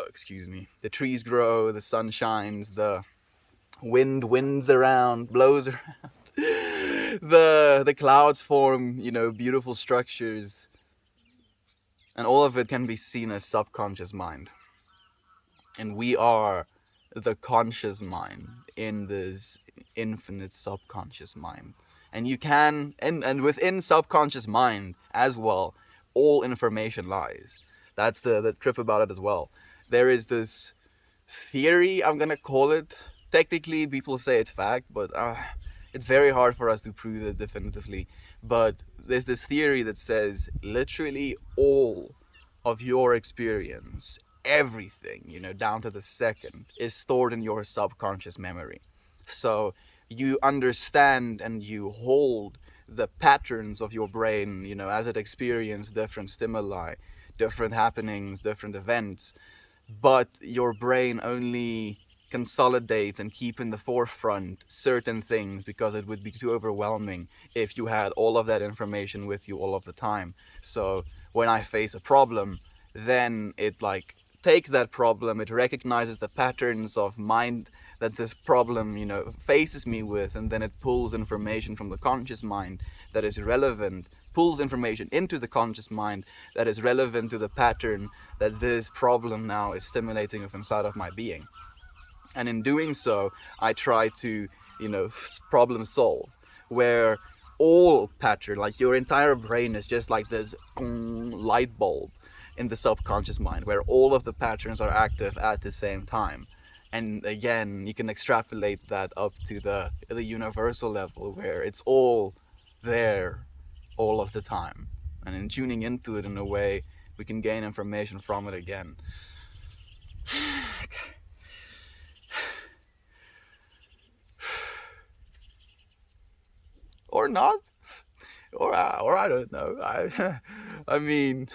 Excuse me. The trees grow, the sun shines, the wind winds around, blows around. The clouds form, you know, beautiful structures. And all of it can be seen as subconscious mind. And we are the conscious mind in this infinite subconscious mind. And you can, and within subconscious mind as well, all information lies. That's the trip about it as well. There is this theory, I'm gonna call it. Technically, people say it's fact, but it's very hard for us to prove it definitively. But there's this theory that says literally all of your experience, everything, down to the second, is stored in your subconscious memory. So you understand and you hold the patterns of your brain, as it experiences different stimuli, different happenings, different events. But your brain only consolidates and keep in the forefront certain things because it would be too overwhelming if you had all of that information with you all of the time. So when I face a problem, then it like takes that problem, it recognizes the patterns of mind that this problem, faces me with, and then it pulls information from the conscious mind that is relevant, pulls information into the conscious mind that is relevant to the pattern that this problem now is stimulating of inside of my being. And in doing so, I try to, problem solve, where all pattern, like your entire brain is just like this light bulb in the subconscious mind, where all of the patterns are active at the same time. And again, you can extrapolate that up to the universal level, where it's all there all of the time. And in tuning into it in a way, we can gain information from it again. Or not, or I don't know. I mean,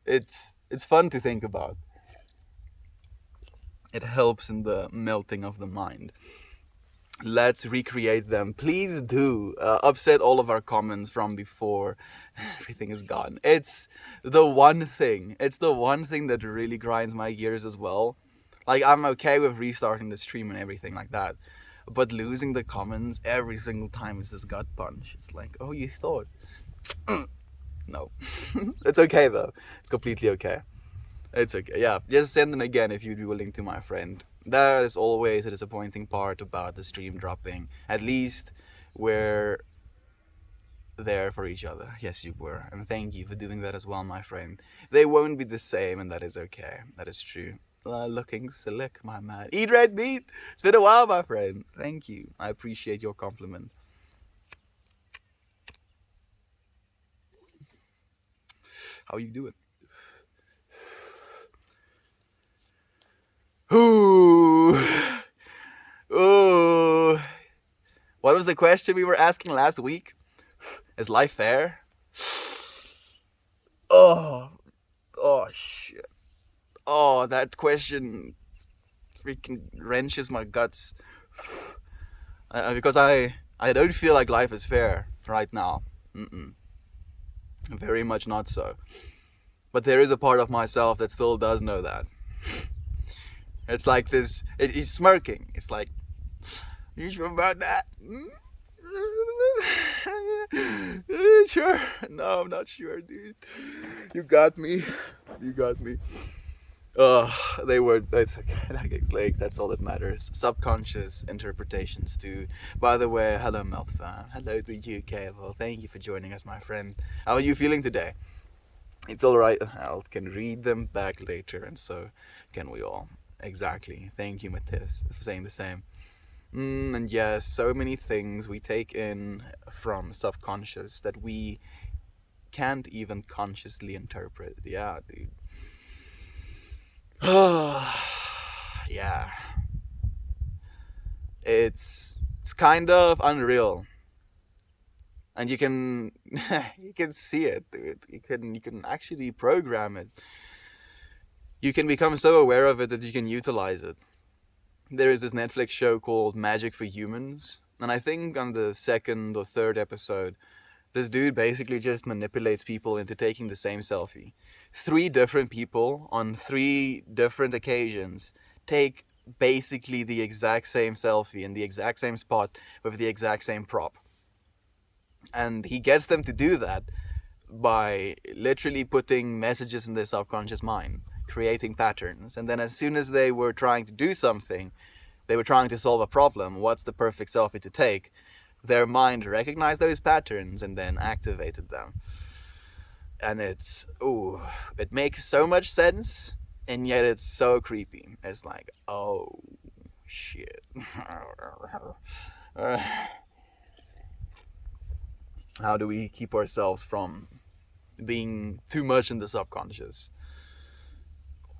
it's fun to think about. It helps in the melting of the mind. Let's recreate them. Please do. Upset all of our comments from before. Everything is gone. It's the one thing. It's the one thing that really grinds my gears as well. Like, I'm okay with restarting the stream and everything like that. But losing the comments every single time is this gut punch. It's like, oh, you thought. No. It's okay, though. It's completely okay. It's okay. Yeah, just send them again if you'd be willing to, my friend. That is always a disappointing part about the stream dropping. At least we're there for each other. Yes, you were. And thank you for doing that as well, my friend. They won't be the same, and that is okay. That is true. Looking slick, my man. Eat red meat. It's been a while, my friend. Thank you. I appreciate your compliment. How you doing? Ooh. Ooh. What was the question we were asking last week? Is life fair? Oh shit. Oh, that question freaking wrenches my guts. Because I don't feel like life is fair right now. Very much not so. But there is a part of myself that still does know that. It's like this. He's smirking. It's like, you sure about that? Sure? No, I'm not sure, dude. You got me. They were. It's okay. Like, that's all that matters. Subconscious interpretations too. By the way, hello Meltfan. Hello to UK. Well, thank you for joining us, my friend. How are you feeling today? It's all right. I can read them back later, and so can we all. Exactly. Thank you, Matthias, for saying the same. And yes, so many things we take in from subconscious that we can't even consciously interpret. Yeah, dude. Yeah. It's kind of unreal. And you can you can see it, dude. You can actually program it. You can become so aware of it that you can utilize it. There is this Netflix show called Magic for Humans, and I think on the second or third episode, this dude basically just manipulates people into taking the same selfie. 3 different people on 3 different occasions take basically the exact same selfie in the exact same spot with the exact same prop. And he gets them to do that by literally putting messages in their subconscious mind, creating patterns. And then as soon as they were trying to do something, they were trying to solve a problem, what's the perfect selfie to take, their mind recognized those patterns and then activated them. And it makes so much sense, and yet it's so creepy. It's like, oh shit. How do we keep ourselves from being too much in the subconscious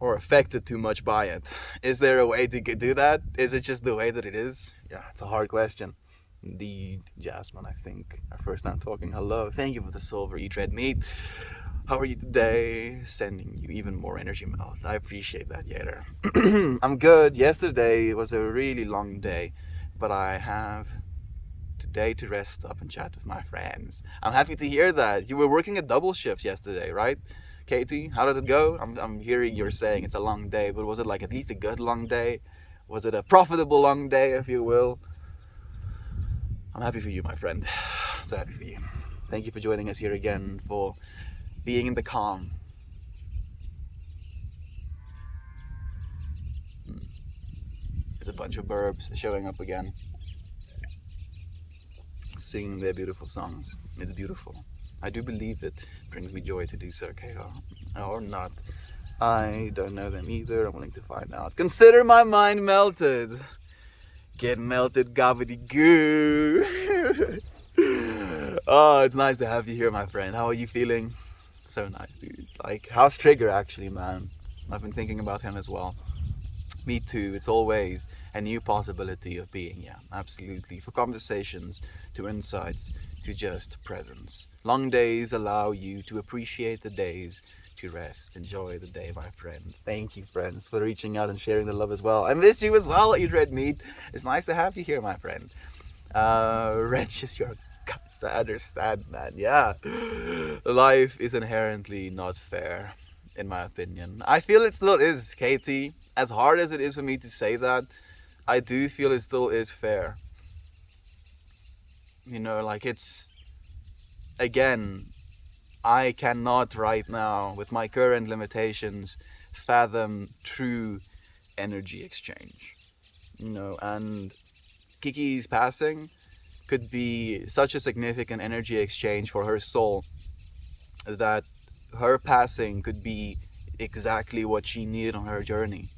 or affected too much by it. Is there a way to do that? Is it just the way that it is? Yeah, it's a hard question. Indeed, Jasmine, I think, our first time talking. Hello, thank you for the silver Eat Red Meat. How are you today? Sending you even more energy, Mel. I appreciate that, Yater. I'm good. Yesterday was a really long day, but I have today to rest up and chat with my friends. I'm happy to hear that. You were working a double shift yesterday, right? Katie, how did it go? I'm hearing you're saying it's a long day, but was it like at least a good long day? Was it a profitable long day, if you will? I'm happy for you, my friend. So happy for you. Thank you for joining us here again, for being in the calm. There's a bunch of burbs showing up again, singing their beautiful songs. It's beautiful. I do believe it brings me joy to do so, Kayla. Or not. I don't know them either. I'm willing to find out. Consider my mind melted. Get melted, gobbledygoo. Oh, it's nice to have you here, my friend. How are you feeling? So nice, dude. Like, how's Trigger actually, man? I've been thinking about him as well. Me too. It's always a new possibility of being, yeah, absolutely. For conversations, to insights, to just presence. Long days allow you to appreciate the days, to rest. Enjoy the day, my friend. Thank you, friends, for reaching out and sharing the love as well. I miss you as well, Eat Red Meat. It's nice to have you here, my friend. Wrenches your guts. I understand, man. Yeah. Life is inherently not fair, in my opinion. I feel it still is, Katie. As hard as it is for me to say that, I do feel it still is fair. You know, like it's, again, I cannot right now, with my current limitations, fathom true energy exchange. You know, and Kiki's passing could be such a significant energy exchange for her soul that her passing could be exactly what she needed on her journey.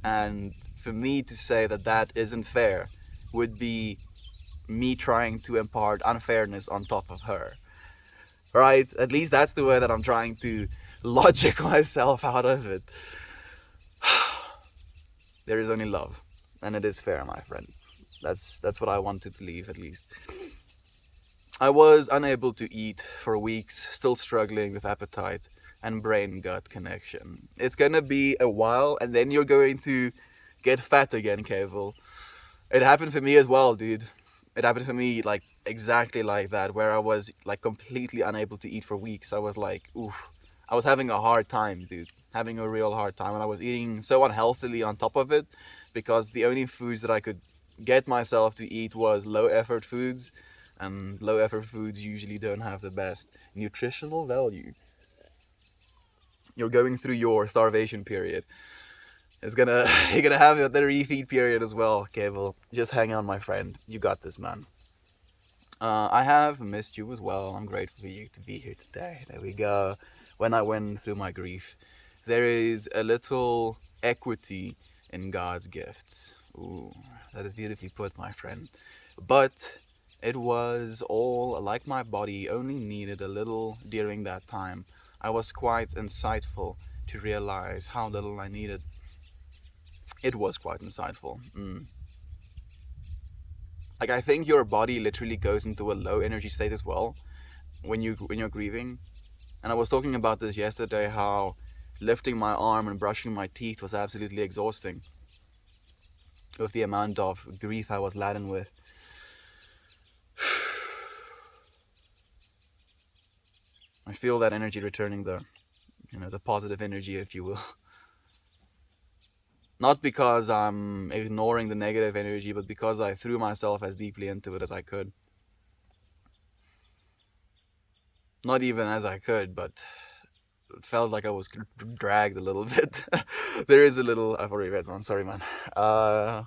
And for me to say that that isn't fair would be me trying to impart unfairness on top of her. Right? At least that's the way that I'm trying to logic myself out of it. There is only love, and it is fair, my friend. That's what I want to believe, at least. I was unable to eat for weeks, still struggling with appetite and brain-gut connection. It's gonna be a while, and then you're going to get fat again, Keval. It happened for me as well, dude. It happened for me like exactly like that, where I was like completely unable to eat for weeks. I was like, oof. I was having a hard time, dude. Having a real hard time, and I was eating so unhealthily on top of it, because the only foods that I could get myself to eat was low-effort foods, and low-effort foods usually don't have the best nutritional value. You're going through your starvation period. You're gonna have the refeed period as well, Keval. Just hang on, my friend. You got this, man. I have missed you as well. I'm grateful for you to be here today. There we go. When I went through my grief, there is a little equity in God's gifts. Ooh, that is beautifully put, my friend. But it was all like my body only needed a little during that time. I was quite insightful to realize how little I needed. It was quite insightful. Like, I think your body literally goes into a low energy state as well when you're grieving. And I was talking about this yesterday, how lifting my arm and brushing my teeth was absolutely exhausting with the amount of grief I was laden with. I feel that energy returning there, you know, the positive energy, if you will. Not because I'm ignoring the negative energy, but because I threw myself as deeply into it as I could. Not even as I could, but it felt like I was dragged a little bit. There is a little... I've already read one, sorry, man. How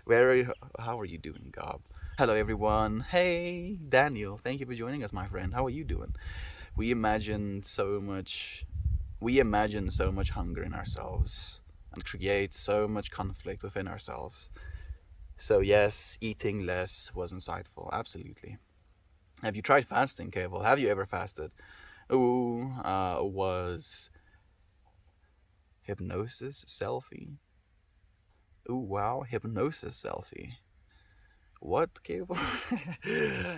are you doing, Gob? Hello, everyone. Hey, Daniel. Thank you for joining us, my friend. How are you doing? We imagine so much hunger in ourselves and create so much conflict within ourselves. So yes, eating less was insightful, absolutely. Have you tried fasting, Keval? Have you ever fasted? Was hypnosis selfie. Ooh, wow, hypnosis selfie. What, Cable?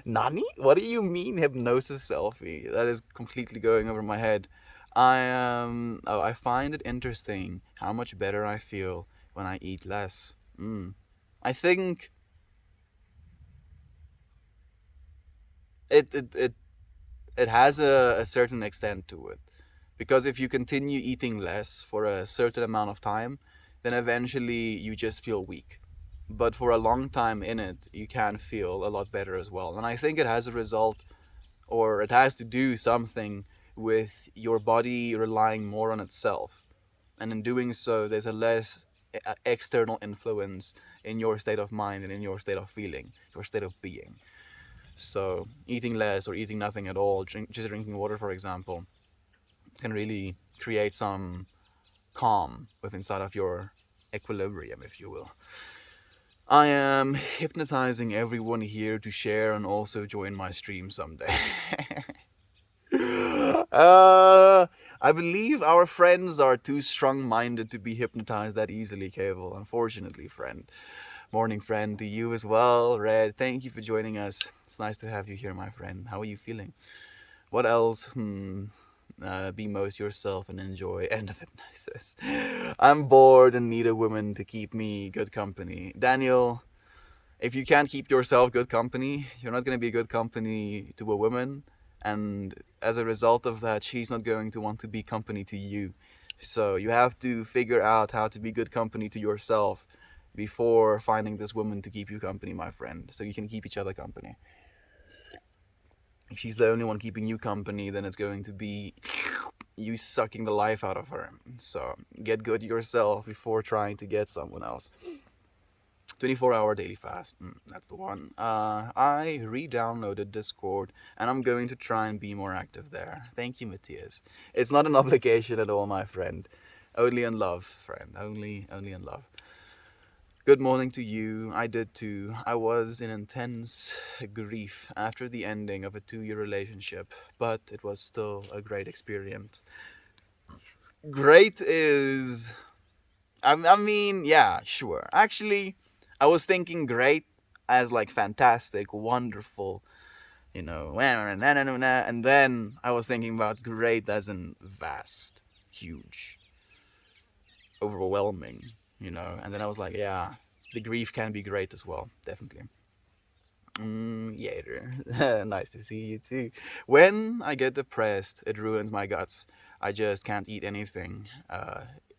Nani? What do you mean hypnosis selfie? That is completely going over my head. I find it interesting how much better I feel when I eat less. I think it it has a certain extent to it. Because if you continue eating less for a certain amount of time, then eventually you just feel weak. But for a long time in it, you can feel a lot better as well. And I think it has a result, or it has to do something with your body relying more on itself. And in doing so, there's a less external influence in your state of mind and in your state of feeling, your state of being. So, eating less or eating nothing at all, just drinking water, for example, can really create some calm within inside of your equilibrium, if you will. I am hypnotizing everyone here to share and also join my stream someday. I believe our friends are too strong-minded to be hypnotized that easily, Cable. Unfortunately, friend. Morning, friend, to you as well. Red, thank you for joining us. It's nice to have you here, my friend. How are you feeling? What else? Be most yourself and enjoy. End of hypnosis. I'm bored and need a woman to keep me good company. Daniel, if you can't keep yourself good company, you're not going to be good company to a woman. And as a result of that, she's not going to want to be company to you. So you have to figure out how to be good company to yourself before finding this woman to keep you company, my friend. So you can keep each other company. If she's the only one keeping you company, then it's going to be you sucking the life out of her. So get good yourself before trying to get someone else. 24-hour daily fast, that's the one. I re-downloaded Discord and I'm going to try and be more active there. Thank you, Matthias. It's not an obligation at all, my friend. Only in love, friend. Only in love. Good morning to you. I did too. I was in intense grief after the ending of a 2-year relationship, but it was still a great experience. Great is... I mean, yeah, sure. Actually, I was thinking great as like fantastic, wonderful, you know, and then I was thinking about great as in vast, huge, overwhelming, you know, and then I was like, yeah, the grief can be great as well, definitely. Yeah, nice to see you too. When I get depressed, it ruins my guts. I just can't eat anything.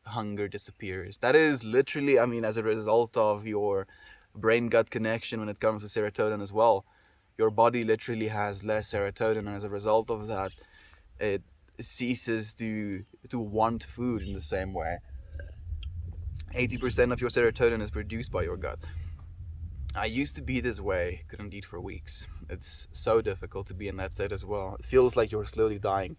Hunger disappears. That is literally, I mean, as a result of your brain-gut connection when it comes to serotonin as well. Your body literally has less serotonin, and as a result of that, it ceases to want food in the same way. 80% of your serotonin is produced by your gut. I used to be this way, couldn't eat for weeks. It's so difficult to be in that state as well. It feels like you're slowly dying.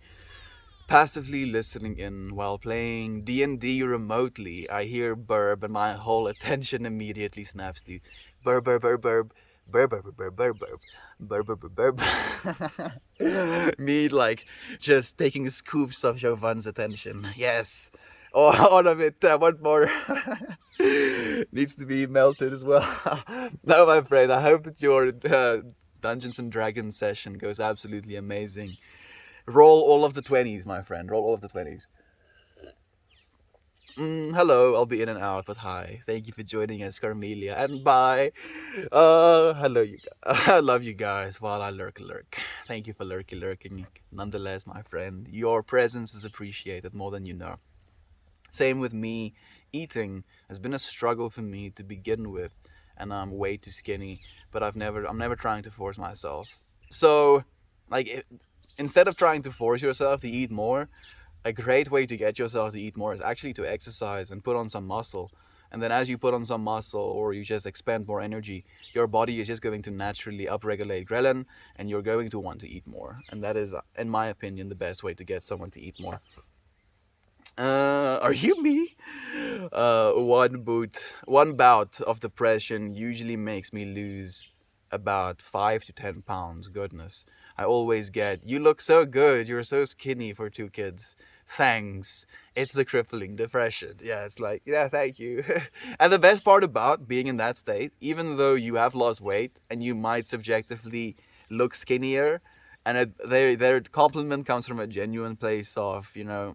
Passively listening in while playing D&D remotely, I hear burb and my whole attention immediately snaps to burb, burb, burb, burb. Burb, burb, burb, burb, burb, burb, burb, burb, burb. Me, like, just taking scoops of Jovan's attention. Yes. All of it. What more? Needs to be melted as well. No, my friend, I hope that your Dungeons and Dragons session goes absolutely amazing. Roll all of the 20s, my friend. Roll all of the 20s. Hello, I'll be in and out, but hi. Thank you for joining us, Carmelia, and bye. Hello, you guys. I love you guys while I lurk. Thank you for lurking. Nonetheless, my friend, your presence is appreciated more than you know. Same with me. Eating has been a struggle for me to begin with, and I'm way too skinny, but I'm never trying to force myself. So, like, instead of trying to force yourself to eat more, a great way to get yourself to eat more is actually to exercise and put on some muscle. And then as you put on some muscle or you just expend more energy, your body is just going to naturally upregulate ghrelin and you're going to want to eat more. And that is, in my opinion, the best way to get someone to eat more. Are you me? One bout of depression usually makes me lose about 5 to 10 pounds. Goodness. I always get, you look so good, you're so skinny for 2 kids. Thanks. It's the crippling depression. Yeah, it's like, yeah, thank you. And the best part about being in that state, even though you have lost weight and you might subjectively look skinnier, and their compliment comes from a genuine place of,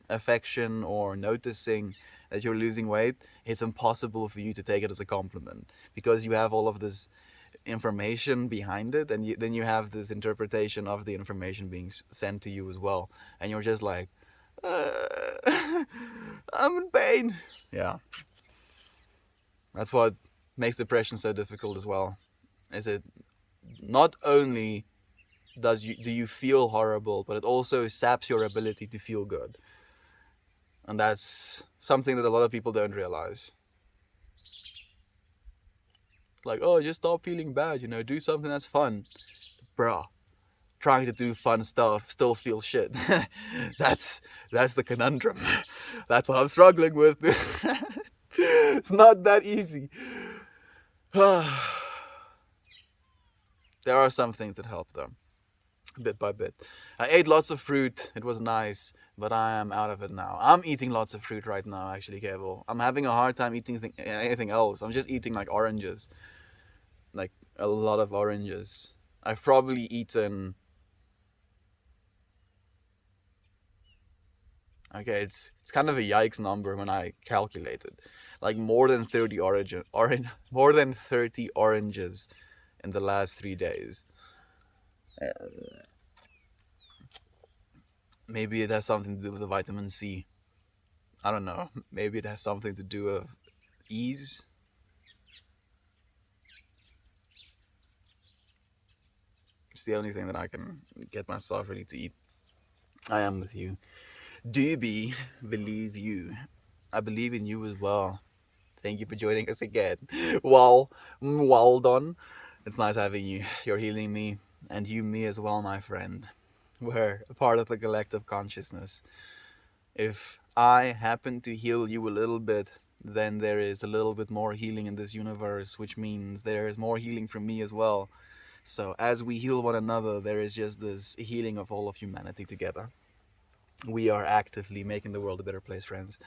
affection or noticing that you're losing weight, it's impossible for you to take it as a compliment because you have all of this information behind it, and then you have this interpretation of the information being sent to you as well, and you're just like, I'm in pain. Yeah, that's what makes depression so difficult as well. Is it not only do you feel horrible, but it also saps your ability to feel good, and that's something that a lot of people don't realize. Like, oh, just stop feeling bad, do something that's fun. Bruh, trying to do fun stuff still feels shit. That's the conundrum. That's what I'm struggling with. It's not that easy. There are some things that help though, bit by bit. I ate lots of fruit. It was nice, but I am out of it now. I'm eating lots of fruit right now, actually, Kevo. I'm having a hard time eating anything else. I'm just eating like oranges. Like a lot of oranges. I've probably eaten... Okay, it's kind of a yikes number when I calculate it. Like more than 30 more than 30 oranges in the last 3 days. Maybe it has something to do with the vitamin C. I don't know. Maybe it has something to do with ease. It's the only thing that I can get myself ready to eat. I am with you. Doobie, believe you. I believe in you as well. Thank you for joining us again. Well done. It's nice having you. You're healing me, and you me as well, my friend. We're a part of the collective consciousness. If I happen to heal you a little bit, then there is a little bit more healing in this universe, which means there is more healing from me as well. So as we heal one another, there is just this healing of all of humanity together. We are actively making the world a better place, friends.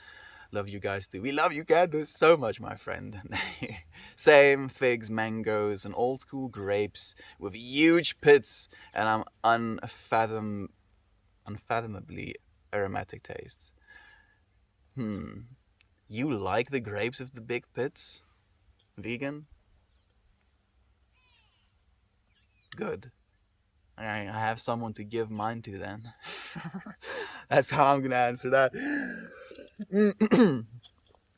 Love you guys too. We love you, Candace, so much, my friend. Same, figs, mangoes, and old school grapes with huge pits, and I'm unfathomably aromatic tastes. You like the grapes with the big pits? Vegan? Good. I have someone to give mine to then. That's how I'm gonna answer that.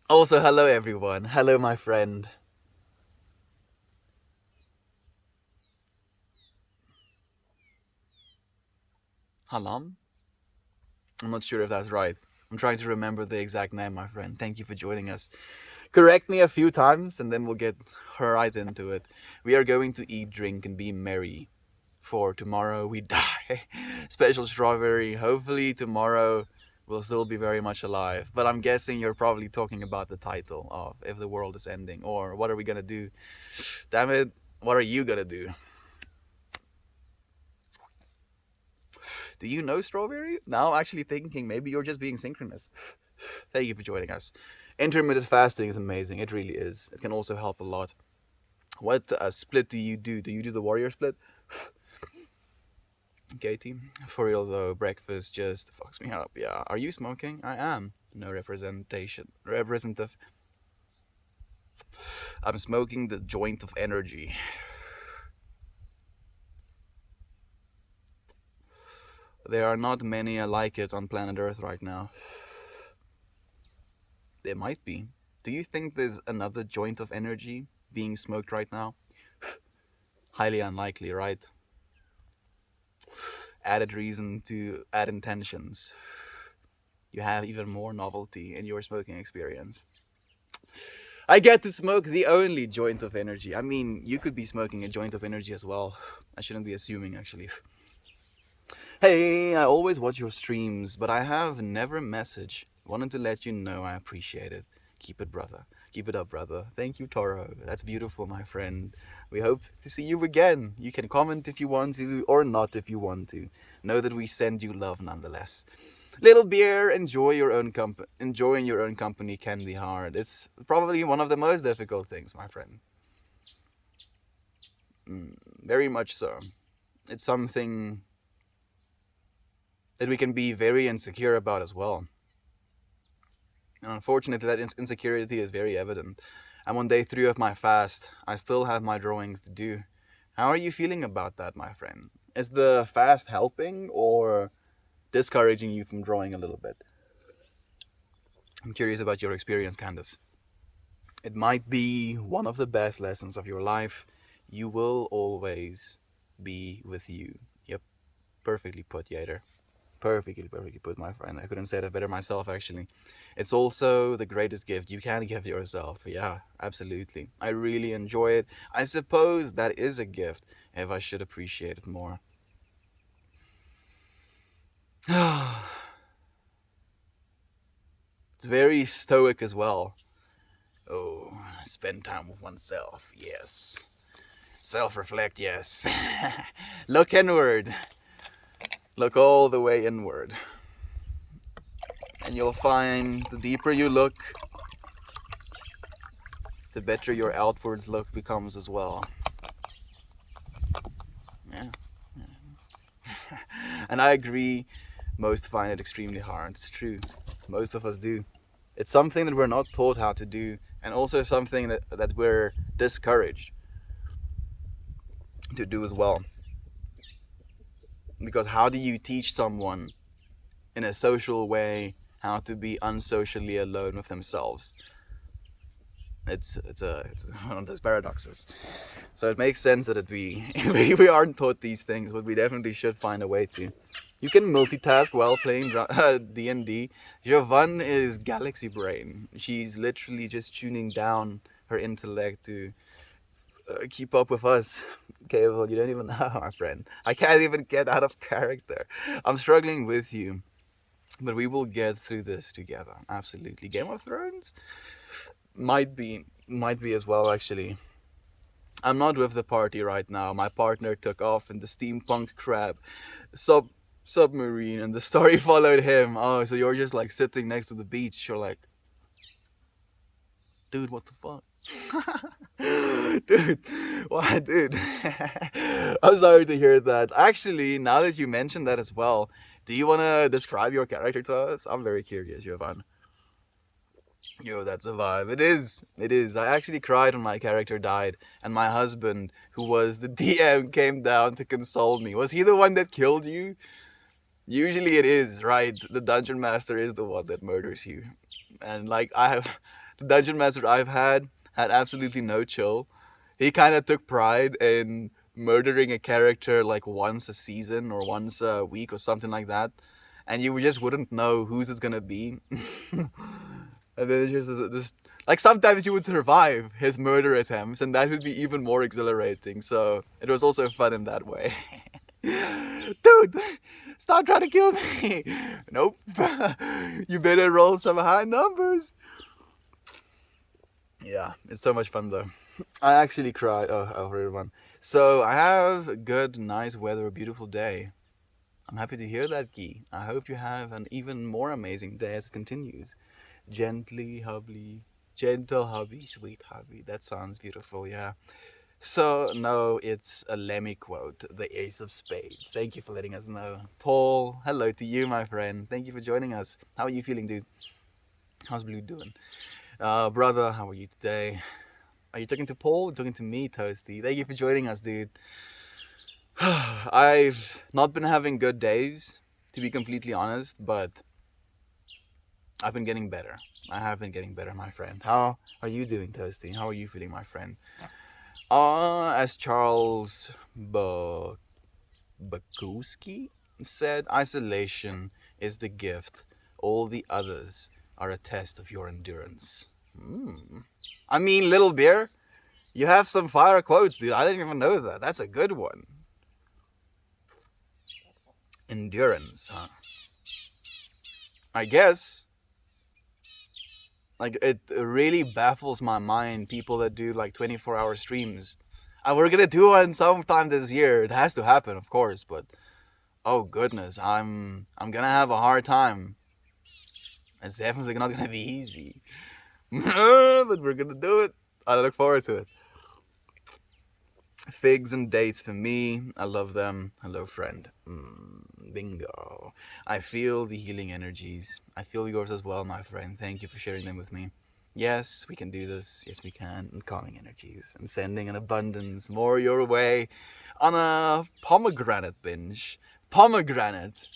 Also, hello everyone. Hello, my friend. Halam? I'm not sure if that's right. I'm trying to remember the exact name, my friend. Thank you for joining us. Correct me a few times and then we'll get right into it. We are going to eat, drink, and be merry. For tomorrow we die. Special strawberry. Hopefully tomorrow we'll still be very much alive. But I'm guessing you're probably talking about the title of If the World is Ending, or what are we gonna do? Damn it, what are you gonna do? Do you know strawberry? Now I'm actually thinking maybe you're just being synchronous. Thank you for joining us. Intermittent fasting is amazing. It really is. It can also help a lot. What split do you do? Do you do the warrior split? Katie, for real though, breakfast just fucks me up. Yeah, are you smoking? I am. No representative. I'm smoking the joint of energy. There are not many like it on planet Earth right now. There might be. Do you think there's another joint of energy being smoked right now? Highly unlikely, right? Added reason to add intentions. You have even more novelty in your smoking experience. I get to smoke the only joint of energy. I mean, you could be smoking a joint of energy as well. I shouldn't be assuming, actually. Hey, I always watch your streams, but I have never messaged. Wanted to let you know I appreciate it. Keep it, brother. Keep it up, brother. Thank you, Toro. That's beautiful, my friend. We hope to see you again. You can comment if you want to, or not if you want to. Know that we send you love nonetheless. Little beer, enjoying your own company can be hard. It's probably one of the most difficult things, my friend. Very much so. It's something that we can be very insecure about as well. And unfortunately, that insecurity is very evident. I'm on day 3 of my fast. I still have my drawings to do. How are you feeling about that, my friend? Is the fast helping or discouraging you from drawing a little bit? I'm curious about your experience, Candace. It might be one of the best lessons of your life. You will always be with you. Yep, perfectly put, Yater. Perfectly put, my friend. I couldn't say that better myself, actually. It's also the greatest gift you can give yourself. Yeah, absolutely. I really enjoy it. I suppose that is a gift, if I should appreciate it more. It's very stoic as well. Oh, spend time with oneself, yes. Self-reflect, yes. Look inward. Look all the way inward. And you'll find the deeper you look, the better your outwards look becomes as well. Yeah. And I agree, most find it extremely hard. It's true. Most of us do. It's something that we're not taught how to do, and also something that we're discouraged to do as well. Because how do you teach someone in a social way how to be unsocially alone with themselves? It's one of those paradoxes. So it makes sense that we aren't taught these things, but we definitely should find a way to. You can multitask while playing D&D. Jovan is galaxy brain. She's literally just tuning down her intellect to keep up with us. Cable, you don't even know, my friend. I can't even get out of character. I'm struggling with you. But we will get through this together. Absolutely. Game of Thrones? Might be as well, actually. I'm not with the party right now. My partner took off in the steampunk crab submarine, and the story followed him. Oh, so you're just like sitting next to the beach. You're like, dude, what the fuck? Dude, why, dude? I'm sorry to hear that. Actually, now that you mentioned that as well, do you want to describe your character to us? I'm very curious, Jovan. Yo, that's a vibe. It is. It is. I actually cried when my character died, and my husband, who was the DM, came down to console me. Was he the one that killed you? Usually it is, right? The dungeon master is the one that murders you. And like the dungeon master I've had absolutely no chill. He kind of took pride in murdering a character like once a season or once a week or something like that. And you just wouldn't know whose it's gonna be. And then it's just this, like sometimes you would survive his murder attempts, and that would be even more exhilarating. So it was also fun in that way. Dude, stop trying to kill me. Nope. You better roll some high numbers. Yeah, it's so much fun though. I actually cried. Oh, everyone. So I have good, nice weather, a beautiful day. I'm happy to hear that, Guy. I hope you have an even more amazing day as it continues. Gently, hubby, gentle hubby, sweet hubby. That sounds beautiful, yeah. So, no, it's a Lemmy quote, the Ace of Spades. Thank you for letting us know. Paul, hello to you, my friend. Thank you for joining us. How are you feeling, dude? How's Blue doing? Brother, how are you today? Are you talking to Paul or talking to me, Toasty? Thank you for joining us, dude. I've not been having good days, to be completely honest, but I've been getting better. I have been getting better, my friend. How are you doing, Toasty? How are you feeling, my friend? As Charles Bukowski said, isolation is the gift. All the others are a test of your endurance. I mean, Little Bear, you have some fire quotes, dude. I didn't even know that. That's a good one. Endurance, huh? I guess Like, it really baffles my mind, people that do like 24-hour streams. And we're gonna do one sometime this year. It has to happen, of course, but oh goodness, I'm gonna have a hard time. It's definitely not gonna be easy. But we're gonna do it. I look forward to it. Figs and dates for me. I love them. Hello, friend. Bingo. I feel the healing energies. I feel yours as well, my friend. Thank you for sharing them with me. Yes, we can do this. Yes, we can. And calming energies and sending an abundance more your way on a pomegranate binge. Pomegranate.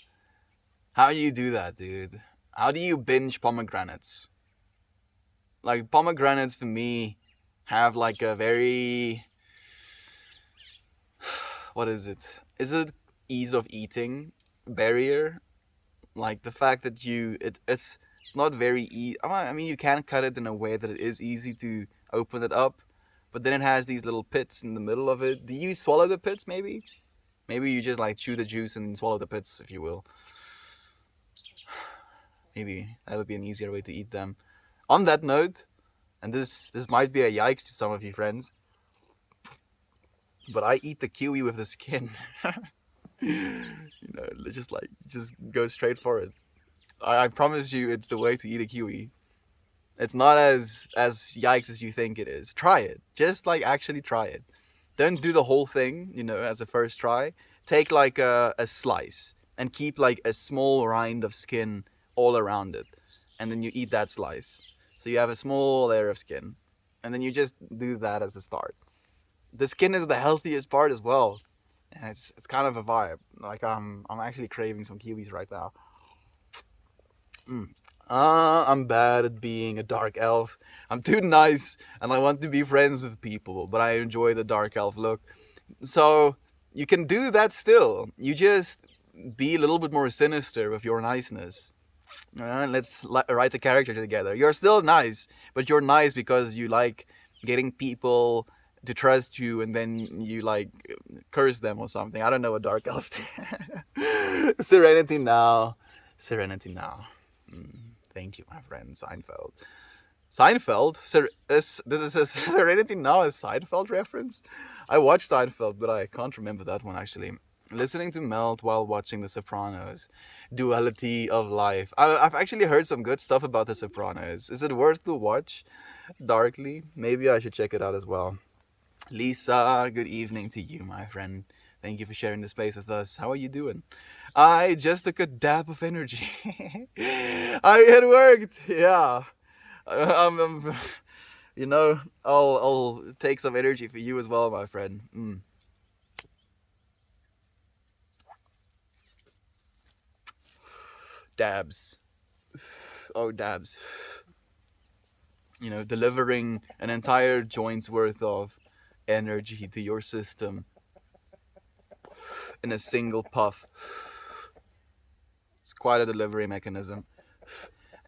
How do you do that, dude? How do you binge pomegranates? Like, pomegranates for me have like a very, what is it? Is it ease of eating barrier? Like the fact that it's not very easy. I mean, you can cut it in a way that it is easy to open it up, but then it has these little pits in the middle of it. Do you swallow the pits? Maybe you just like chew the juice and swallow the pits, if you will. Maybe that would be an easier way to eat them. On that note, and this might be a yikes to some of you friends, but I eat the kiwi with the skin. Just go straight for it. I promise you, it's the way to eat a kiwi. It's not as yikes as you think it is. Try it. Just like actually try it. Don't do the whole thing, as a first try. Take like a slice and keep like a small rind of skin all around it. And then you eat that slice. So you have a small layer of skin. And then you just do that as a start. The skin is the healthiest part as well. And it's kind of a vibe. Like I'm actually craving some kiwis right now. I'm bad at being a dark elf. I'm too nice and I want to be friends with people, but I enjoy the dark elf look. So you can do that still. You just be a little bit more sinister with your niceness. Let's write a character together. You're still nice, but you're nice because you like getting people to trust you, and then you like curse them or something. I don't know what dark elves do. Serenity now. Serenity now. Thank you, my friend Seinfeld. Seinfeld? This is a Serenity Now a Seinfeld reference? I watched Seinfeld, but I can't remember that one actually. Listening to Melt while watching The Sopranos. Duality of life. I've actually heard some good stuff about The Sopranos. Is it worth the watch? Darkly? Maybe I should check it out as well. Lisa, good evening to you, my friend. Thank you for sharing the space with us. How are you doing? I just took a dab of energy. It worked. Yeah. I'll take some energy for you as well, my friend. Dabs. Oh, dabs. Delivering an entire joint's worth of energy to your system in a single puff. It's quite a delivery mechanism.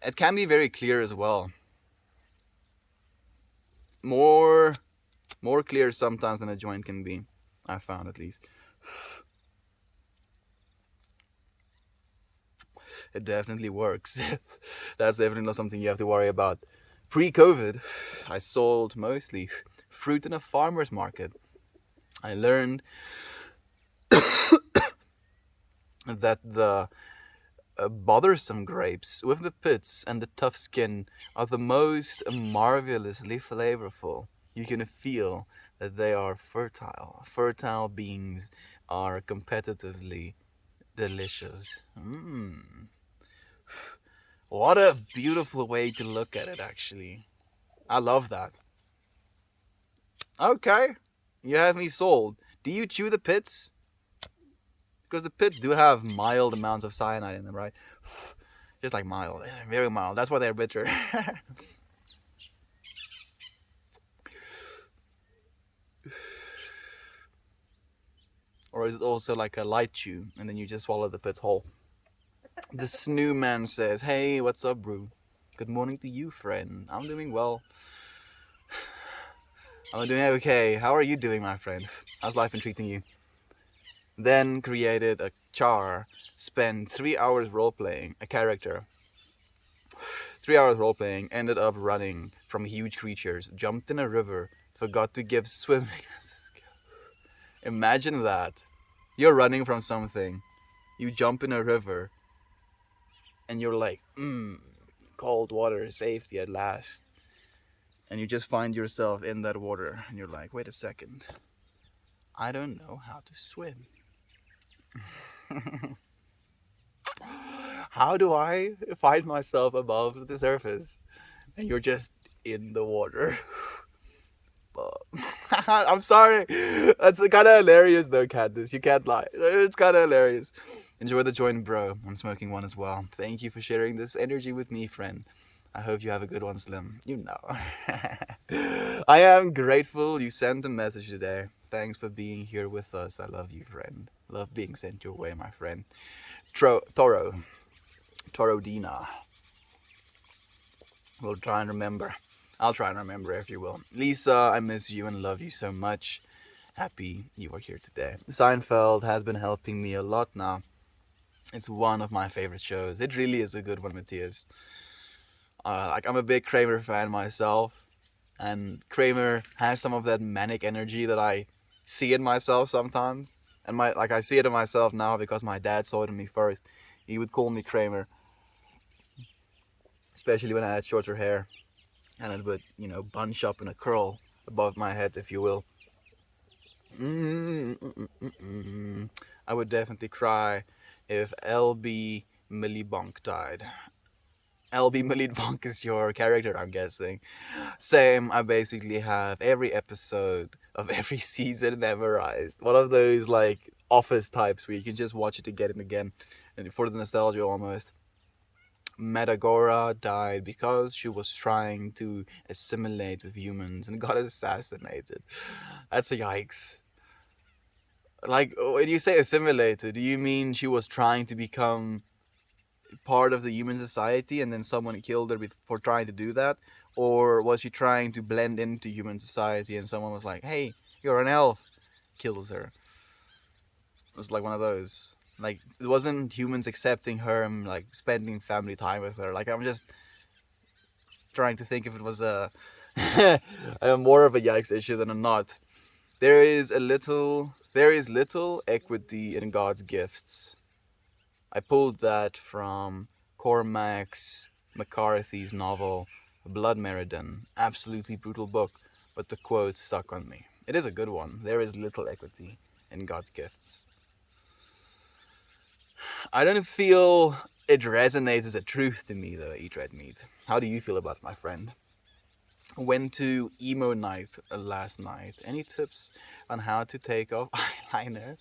It can be very clear as well. More clear sometimes than a joint can be. I found, at least. It definitely works. That's definitely not something you have to worry about. Pre-COVID, I sold mostly fruit in a farmer's market. I learned that the bothersome grapes with the pits and the tough skin are the most marvelously flavorful. You can feel that they are fertile. Fertile beings are competitively delicious. What a beautiful way to look at it, actually. I love that. Okay, you have me sold. Do you chew the pits? Because the pits do have mild amounts of cyanide in them, right? Just like mild, very mild. That's why they're bitter. Or is it also like a light chew, and then you just swallow the pits whole? The Snoo Man says, "Hey, what's up, bro? Good morning to you, friend. I'm doing well. I'm doing okay. How are you doing, my friend? How's life been treating you?" Then created a char. Spent 3 hours role-playing a character. 3 hours role playing, ended up running from huge creatures, jumped in a river, forgot to give swimming as a skill. Imagine that. You're running from something, you jump in a river, and you're like, cold water, safety at last. And you just find yourself in that water, and you're like, wait a second, I don't know how to swim. How do I find myself above the surface? And you're just in the water. I'm sorry. That's kind of hilarious though, Candice. You can't lie. It's kind of hilarious. Enjoy the joint, bro. I'm smoking one as well. Thank you for sharing this energy with me, friend. I hope you have a good one, Slim. You know. I am grateful you sent a message today. Thanks for being here with us. I love you, friend. Love being sent your way, my friend. Toro Dina. We'll try and remember. I'll try and remember if you will. Lisa, I miss you and love you so much. Happy you are here today. Seinfeld has been helping me a lot now. It's one of my favorite shows. It really is a good one, Matthias. I'm a big Kramer fan myself, and Kramer has some of that manic energy that I see in myself sometimes. And I see it in myself now because my dad saw it in me first. He would call me Kramer, especially when I had shorter hair, and it would, bunch up in a curl above my head, if you will. I would definitely cry if LB Millibonk died. LB Millibonk is your character, I'm guessing. Same, I basically have every episode of every season memorized. One of those, Office types where you can just watch it again and again, and for the nostalgia almost. Metagora died because she was trying to assimilate with humans and got assassinated. That's a yikes. When you say assimilated, do you mean she was trying to become part of the human society and then someone killed her for trying to do that? Or was she trying to blend into human society and someone was like, hey, you're an elf, kills her? It was like one of those. It wasn't humans accepting her and spending family time with her. I'm just trying to think if it was a more of a yikes issue than a not. There is little equity in God's gifts. I pulled that from Cormac McCarthy's novel Blood Meridian. Absolutely brutal book, but the quote stuck on me. It is a good one. There is little equity in God's gifts. I don't feel it resonates as a truth to me though, Eat Red Meat. How do you feel about it, my friend? Went to emo night last night. Any tips on how to take off eyeliner?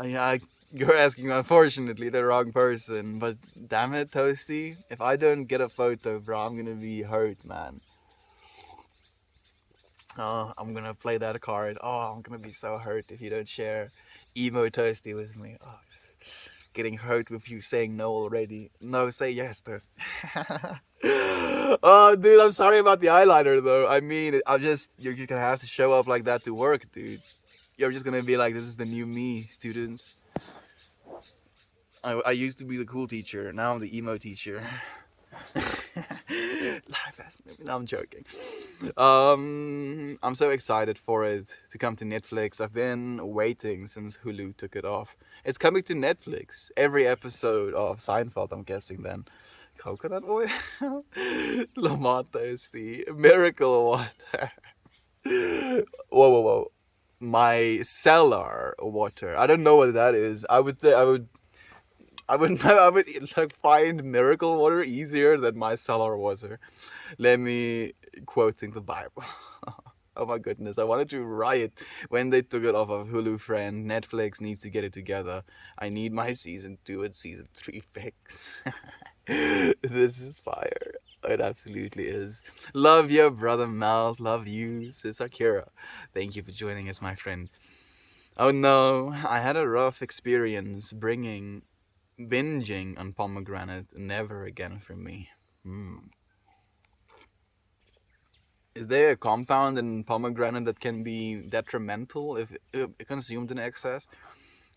Yeah, you're asking, unfortunately, the wrong person. But damn it, Toasty. If I don't get a photo, bro, I'm gonna be hurt, man. Oh, I'm gonna play that card. Oh, I'm gonna be so hurt if you don't share emo Toasty with me. Oh, getting hurt with you saying no already. No, say yes, Toasty. Oh, dude, I'm sorry about the eyeliner, though. I mean, you're gonna have to show up like that to work, dude. You're just gonna be like, this is the new me, students. I used to be the cool teacher. Now I'm the emo teacher. Life has no, I'm joking. I'm so excited for it to come to Netflix. I've been waiting since Hulu took it off. It's coming to Netflix. Every episode of Seinfeld, I'm guessing then. Coconut oil? Lamont Toasty. Miracle water. Whoa. My cellar water. I don't know what that is. I would find miracle water easier than my cellar water. Let me quoting the Bible. Oh my goodness, I wanted to riot when they took it off of Hulu, friend. Netflix needs to get it together. I need my season 2 and season 3 fix. This is fire. It absolutely is. Love you, brother Mel. Love you, sis Akira. Thank you for joining us, my friend. Oh no, I had a rough experience binging on pomegranate. Never again for me. Is there a compound in pomegranate that can be detrimental if consumed in excess?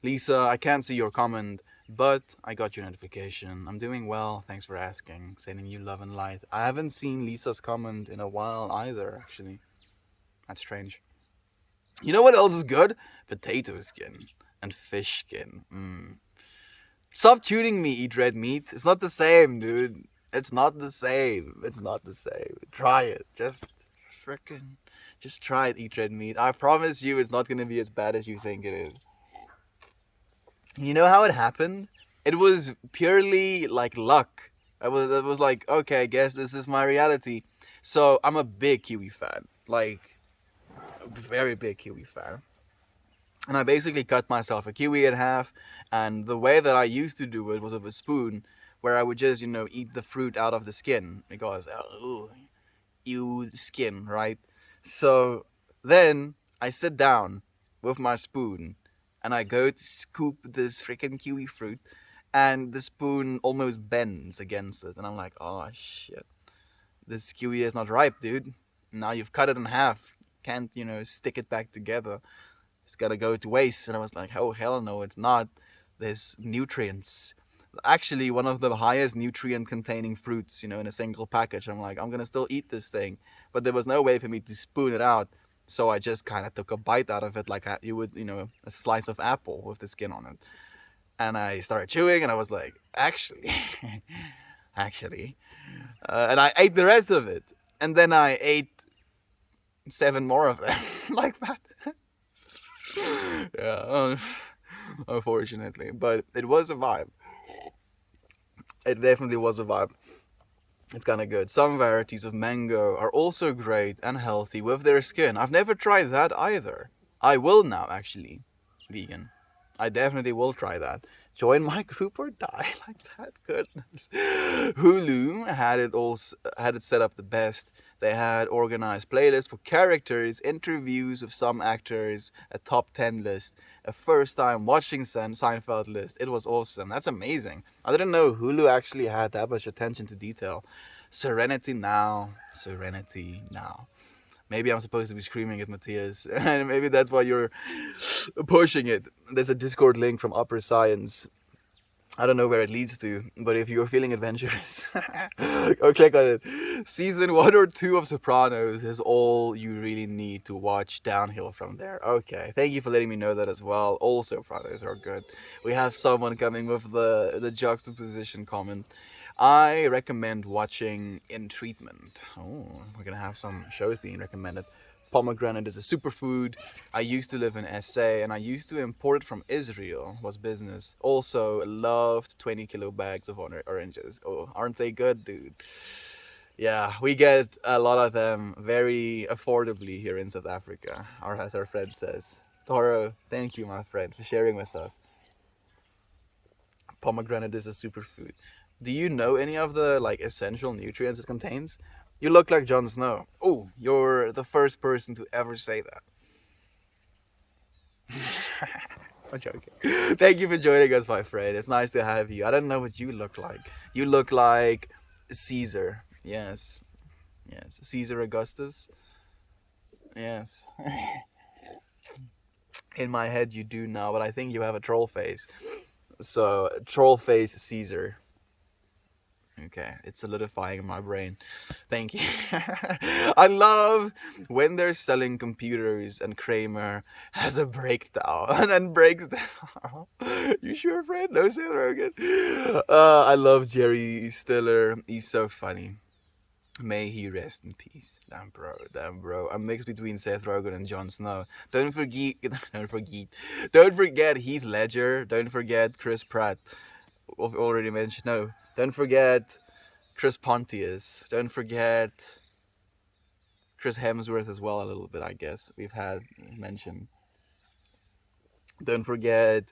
Lisa, I can't see your comment, But I got your notification. I'm doing well. Thanks for asking. Sending you love and light. I haven't seen Lisa's comment in a while either, actually. That's strange. You know what else is good? Potato skin and fish skin. Stop tuning me, eat red meat. It's not the same, dude. It's not the same. It's not the same. Try it. Just try it, eat red meat. I promise you it's not gonna be as bad as you think it is. You know how it happened? It was purely like luck. It was like, okay, I guess this is my reality. So I'm a big Kiwi fan. Like a very big Kiwi fan. And I basically cut myself a kiwi in half, and the way that I used to do it was with a spoon, where I would just, eat the fruit out of the skin, because, you skin, right? So then I sit down with my spoon, and I go to scoop this freaking kiwi fruit, and the spoon almost bends against it, and I'm like, oh shit, this kiwi is not ripe, dude. Now you've cut it in half. Can't, stick it back together. It's gonna go to waste. And I was like, oh hell no, it's not. There's nutrients. Actually, one of the highest nutrient containing fruits, in a single package. I'm like, I'm gonna still eat this thing. But there was no way for me to spoon it out. So I just kind of took a bite out of it like you would, a slice of apple with the skin on it. And I started chewing and I was like, actually, actually. And I ate the rest of it. And then I ate 7 more of them like that. Yeah, unfortunately, but it was a vibe. It definitely was a vibe. It's kind of good. Some varieties of mango are also great and healthy with their skin. I've never tried that either. I will now, actually. Vegan. I definitely will try that. Join my group or die, like that. Goodness. Hulu had it set up the best. They had organized playlists for characters, interviews with some actors, a top 10 list, a first time watching Seinfeld list. It was awesome. That's amazing. I didn't know Hulu actually had that much attention to detail. Serenity now. Serenity now. Maybe I'm supposed to be screaming at Matthias, and maybe that's why you're pushing it. There's a Discord link from Upper Science. I don't know where it leads to, but if you're feeling adventurous, go click on it. Season 1 or 2 of Sopranos is all you really need to watch. Downhill from there. Okay, thank you for letting me know that as well. All Sopranos are good. We have someone coming with the juxtaposition comment. I recommend watching In Treatment. Oh, we're gonna have some shows being recommended. Pomegranate is a superfood. I used to live in SA and I used to import it from Israel. Was business. Also loved 20 kilo bags of oranges. Oh, aren't they good, dude? Yeah, we get a lot of them very affordably here in South Africa, or as our friend says. Toro, thank you, my friend, for sharing with us. Pomegranate is a superfood. Do you know any of the essential nutrients it contains? You look like Jon Snow. Oh, you're the first person to ever say that. I'm joking. Thank you for joining us, my friend. It's nice to have you. I don't know what you look like. You look like Caesar. Yes. Yes. Caesar Augustus. Yes. In my head you do now, but I think you have a troll face. So, troll face Caesar. Okay, it's solidifying in my brain. Thank you. I love when they're selling computers and Kramer has a breakdown and then breaks down. You sure, friend? No, Seth Rogen. I love Jerry Stiller. He's so funny. May he rest in peace. Damn bro. A mix between Seth Rogen and Jon Snow. Don't forget Heath Ledger. Don't forget Chris Pratt. I've already mentioned. No. Don't forget Chris Pontius. Don't forget Chris Hemsworth as well a little bit, I guess. We've had mentioned. Don't forget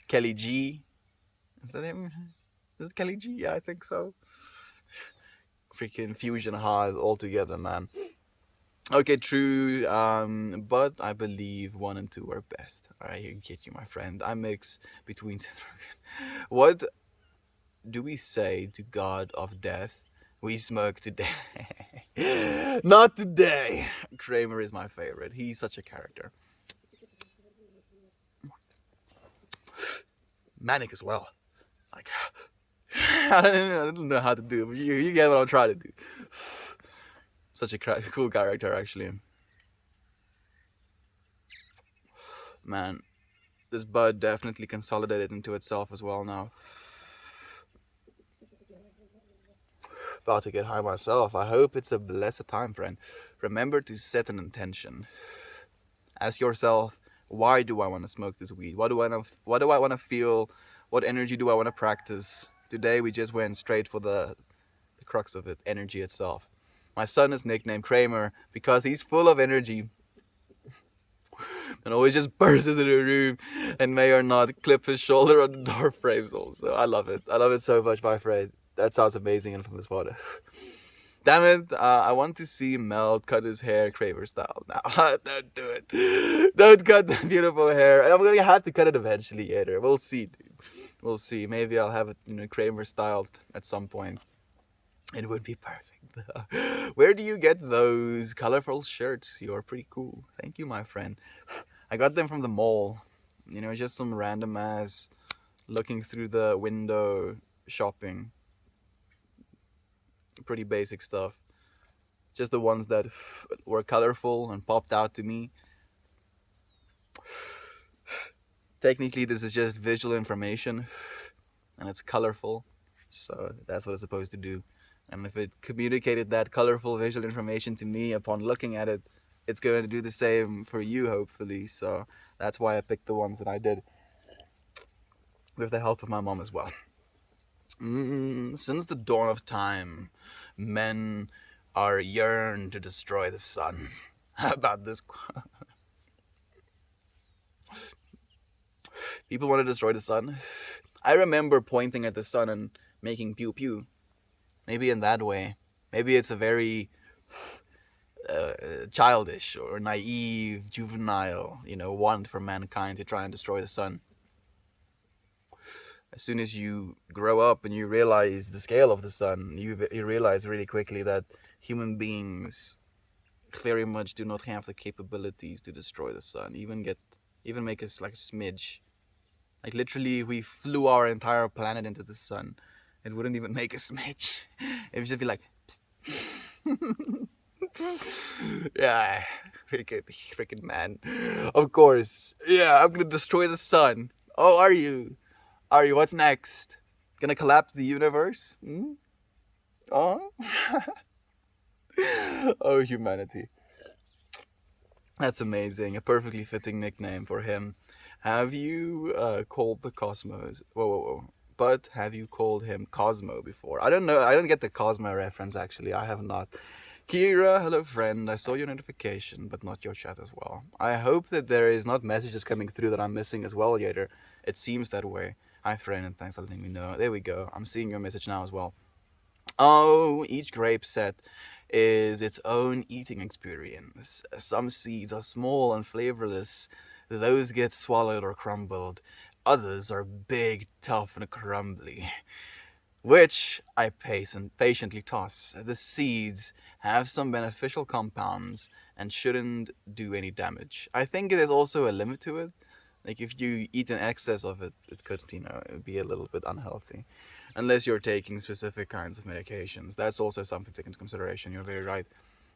Kelly G. Is that him? Is it Kelly G? Yeah, I think so. Freaking fusion hard altogether, man. Okay, true. But I believe 1 and 2 are best. I get you, my friend. I mix between. What do we say to God of death? We smoke today. Not today. Kramer is my favorite. He's such a character. Manic as well. I don't know how to do it, but you get what I'm trying to do. Such a cool character, actually. Man, this bud definitely consolidated into itself as well now. About to get high myself. I hope it's a blessed time, friend. Remember to set an intention. Ask yourself, why do I want to smoke this weed? What do I want to feel? What energy do I want to practice? Today we just went straight for the crux of it, energy itself. My son is nicknamed Kramer because he's full of energy and always just bursts into the room and may or not clip his shoulder on the door frames also. I love it. I love it so much, my friend. That sounds amazing and from this water. Damn it, I want to see Mel cut his hair Kramer style now. Don't do it. Don't cut the beautiful hair. I'm gonna have to cut it eventually, Yader. We'll see, dude. We'll see. Maybe I'll have it, Kramer styled at some point. It would be perfect. Where do you get those colorful shirts? You're pretty cool. Thank you, my friend. I got them from the mall. Just some random ass looking through the window shopping. Pretty basic stuff. Just the ones that were colorful and popped out to me. Technically, this is just visual information and it's colorful. So that's what it's supposed to do. And if it communicated that colorful visual information to me upon looking at it, it's going to do the same for you, hopefully. So that's why I picked the ones that I did, with the help of my mom as well. Since the dawn of time, men are yearned to destroy the sun. How about this? People want to destroy the sun. I remember pointing at the sun and making pew pew. Maybe in that way. Maybe it's a very childish or naive, juvenile, want for mankind to try and destroy the sun. As soon as you grow up and you realize the scale of the sun, you realize really quickly that human beings very much do not have the capabilities to destroy the sun, even make us like a smidge. Like literally, if we flew our entire planet into the sun, it wouldn't even make a smidge. It would just be like, yeah, freaking man. Of course, yeah, I'm gonna destroy the sun. Oh, are you? What's next? Gonna collapse the universe? Oh, oh, humanity. That's amazing. A perfectly fitting nickname for him. Have you called the Cosmos? Whoa. But have you called him Cosmo before? I don't know. I don't get the Cosmo reference, actually. I have not. Kira, hello friend. I saw your notification, but not your chat as well. I hope that there is not messages coming through that I'm missing as well, Yader. It seems that way. Hi friend, and thanks for letting me know. There we go. I'm seeing your message now as well. Oh, each grape set is its own eating experience. Some seeds are small and flavorless. Those get swallowed or crumbled. Others are big, tough, and crumbly, which I patiently toss. The seeds have some beneficial compounds and shouldn't do any damage. I think there's also a limit to it. Like if you eat an excess of it, it could, be a little bit unhealthy. Unless you're taking specific kinds of medications. That's also something to take into consideration. You're very right.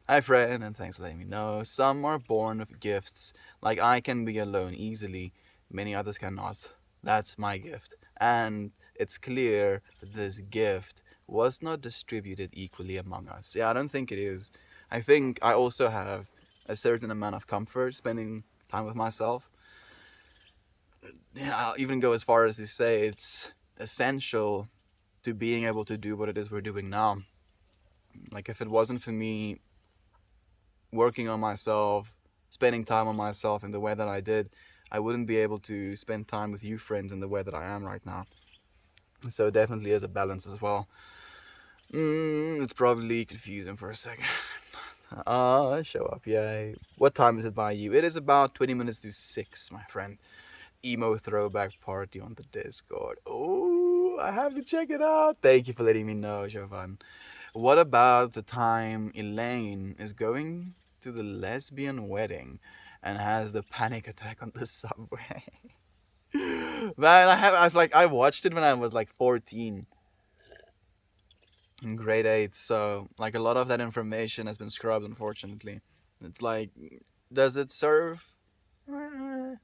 Hi friend, and thanks for letting me know. Some are born with gifts. Like I can be alone easily. Many others cannot. That's my gift. And it's clear that this gift was not distributed equally among us. Yeah, I don't think it is. I think I also have a certain amount of comfort spending time with myself. Yeah, I'll even go as far as to say it's essential to being able to do what it is we're doing now. Like if it wasn't for me working on myself, spending time on myself in the way that I did, I wouldn't be able to spend time with you friends in the way that I am right now. So it definitely is a balance as well. It's probably confusing for a second. Show up, yay. What time is it by you? It is about 20 minutes to 6, my friend. Emo throwback party on the Discord. Oh, I have to check it out. Thank you for letting me know, Jovan. What about the time Elaine is going to the lesbian wedding and has the panic attack on the subway? Man, I watched it when I was like 14. in grade 8, so like a lot of that information has been scrubbed, unfortunately. It's like, does it serve? Eh,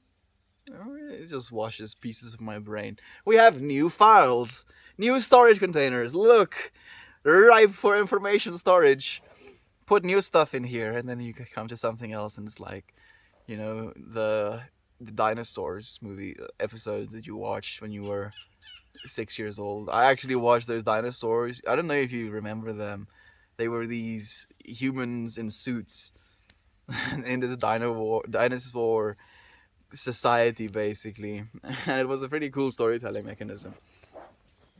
it just washes pieces of my brain. We have new files, new storage containers. Look, ripe for information storage. Put new stuff in here, and then you can come to something else, and it's like, the dinosaurs movie episodes that you watched when you were 6 years old. I actually watched those dinosaurs. I don't know if you remember them. They were these humans in suits in this dinosaur society, basically. And it was a pretty cool storytelling mechanism.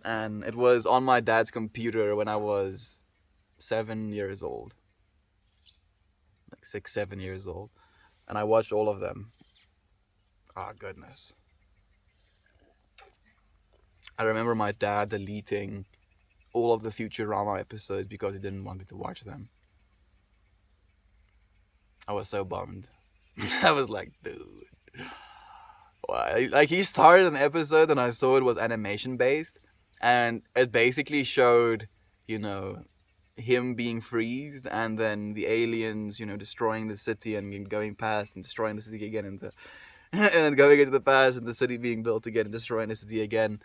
And it was on my dad's computer when I was 7 years old. Like 6, 7 years old. And I watched all of them. Oh, goodness. I remember my dad deleting all of the Futurama episodes because he didn't want me to watch them. I was so bummed. I was like, dude. Why? Like, he started an episode and I saw it was animation based, and it basically showed, him being freezed, and then the aliens, destroying the city and going past and destroying the city again, and then going into the past and the city being built again and destroying the city again.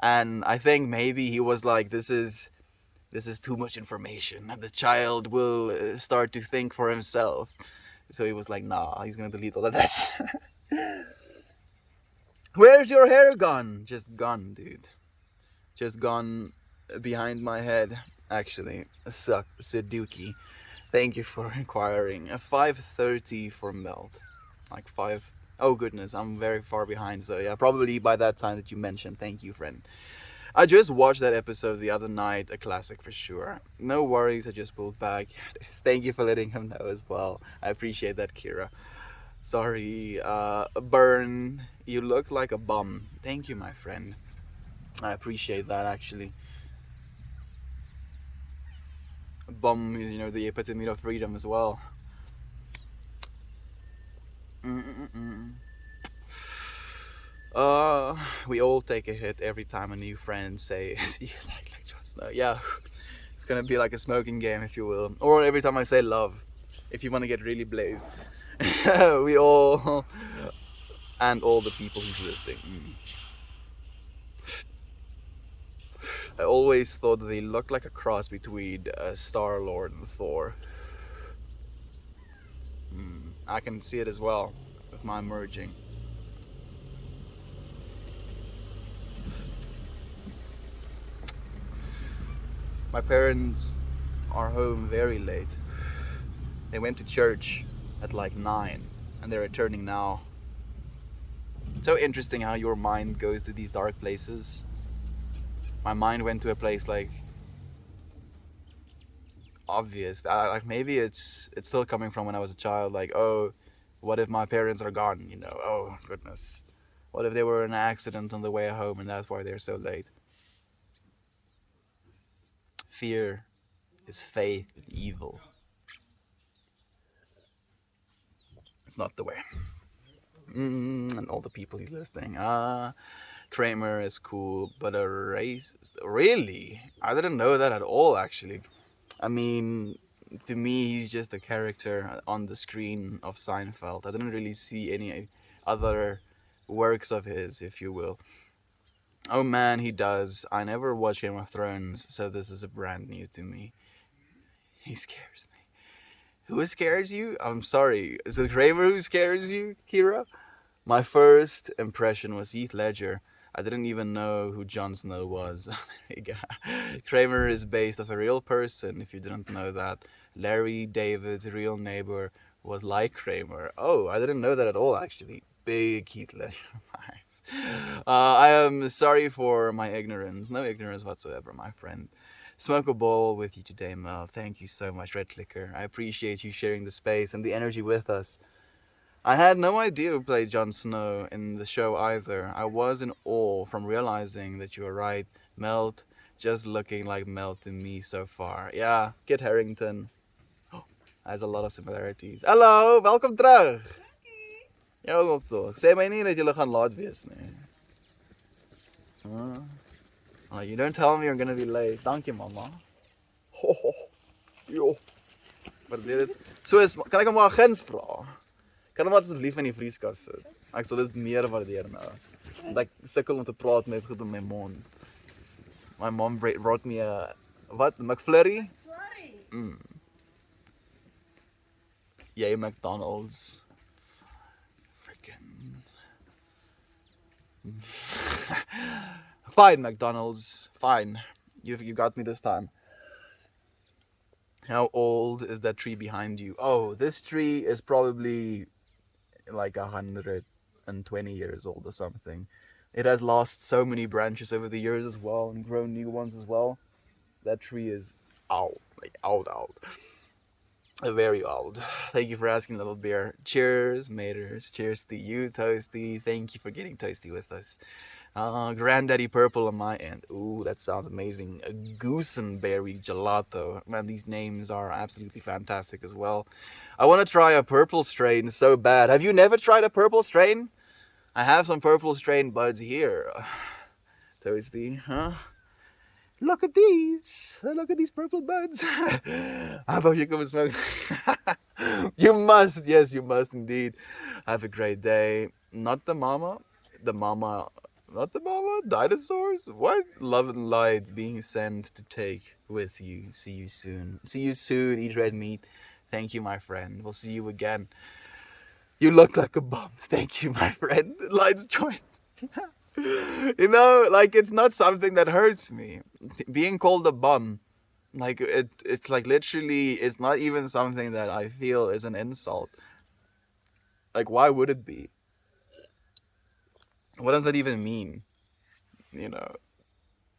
And I think maybe he was like, this is too much information. The child will start to think for himself. So he was like, nah, he's gonna delete all of that. Where's your hair gone? Just gone, dude. Just gone behind my head, actually. Saduki. Thank you for inquiring. 5:30 for Melt. Like 5. Oh goodness, I'm very far behind. So yeah, probably by that time that you mentioned. Thank you, friend. I just watched that episode the other night. A classic for sure. No worries, I just pulled back. Thank you for letting him know as well. I appreciate that, Kira. Sorry, Burn, you look like a bum. Thank you, my friend. I appreciate that, actually. A bum is, the epitome of freedom as well. We all take a hit every time a new friend says, you like Jon Snow. Yeah, it's gonna be like a smoking game, if you will. Or every time I say love, if you want to get really blazed. We all, and all the people who's listening. I always thought that they looked like a cross between Star-Lord and Thor. I can see it as well with my merging. My parents are home very late. They went to church at like 9 and they're returning now. It's so interesting how your mind goes to these dark places. My mind went to a place like obvious. Like maybe it's still coming from when I was a child. Like, oh, what if my parents are gone? Oh goodness, what if they were in an accident on the way home and that's why they're so late? Fear is faith in evil. It's not the way. And all the people he's listening. Kramer is cool, but a racist. Really? I didn't know that at all, actually. I mean, to me, he's just a character on the screen of Seinfeld. I didn't really see any other works of his, if you will. Oh man, he does. I never watched Game of Thrones, so this is a brand new to me. He scares me. Who scares you? I'm sorry. Is it Kramer who scares you, Kira? My first impression was Heath Ledger. I didn't even know who Jon Snow was. Kramer is based off a real person, if you didn't know that. Larry David's real neighbor was like Kramer. Oh, I didn't know that at all, actually. Big Heath Ledger vibes. I am sorry for my ignorance. No ignorance whatsoever, my friend. Smoke a bowl with you today, Mel. Thank you so much, Red Clicker. I appreciate you sharing the space and the energy with us. I had no idea who played Jon Snow in the show either. I was in awe from realizing that you were right. Melt, just looking like Melt to me so far. Yeah, Kit Harington has a lot of similarities. Hello, welkom terug. Ja, ook toch. Sê my nie dat julle gaan laat wees nie. Oh, you don't tell me you're gonna be late. Dankie, mama. Jo. Waardeer dit. So is, kan ek hom maar guns vra? Kan hom wat asseblief in die vrieskas sit? Ek sal dit meer waardeer nou. Want ek sukkel om te praat met goed in my mond. My mom brought me a wat? McFlurry? McFlurry. Yay, McDonald's. Freaking. Fine, McDonald's. Fine. You got me this time. How old is that tree behind you? Oh, this tree is probably like 120 years old or something. It has lost so many branches over the years as well and grown new ones as well. That tree is old, like old. Very old. Thank you for asking, little bear. Cheers, maters. Cheers to you, Toasty. Thank you for getting toasty with us. Granddaddy Purple on my end. Ooh, that sounds amazing. A goosenberry gelato. Man, these names are absolutely fantastic as well. I want to try a purple strain so bad. Have you never tried a purple strain? I have some purple strain buds here. Toasty, huh? Look at these. Look at these purple buds. How about you come and smoke? You must. Yes, you must indeed. Have a great day. Not the mama. Not the mama. Dinosaurs. What? Love and light being sent to take with you. See you soon. See you soon. Eat red meat. Thank you, my friend. We'll see you again. You look like a bum. Thank you, my friend. Lights joined. You know, like, it's not something that hurts me. Being called a bum, like, it's like literally, it's not even something that I feel is an insult. Like, why would it be? What does that even mean? You know,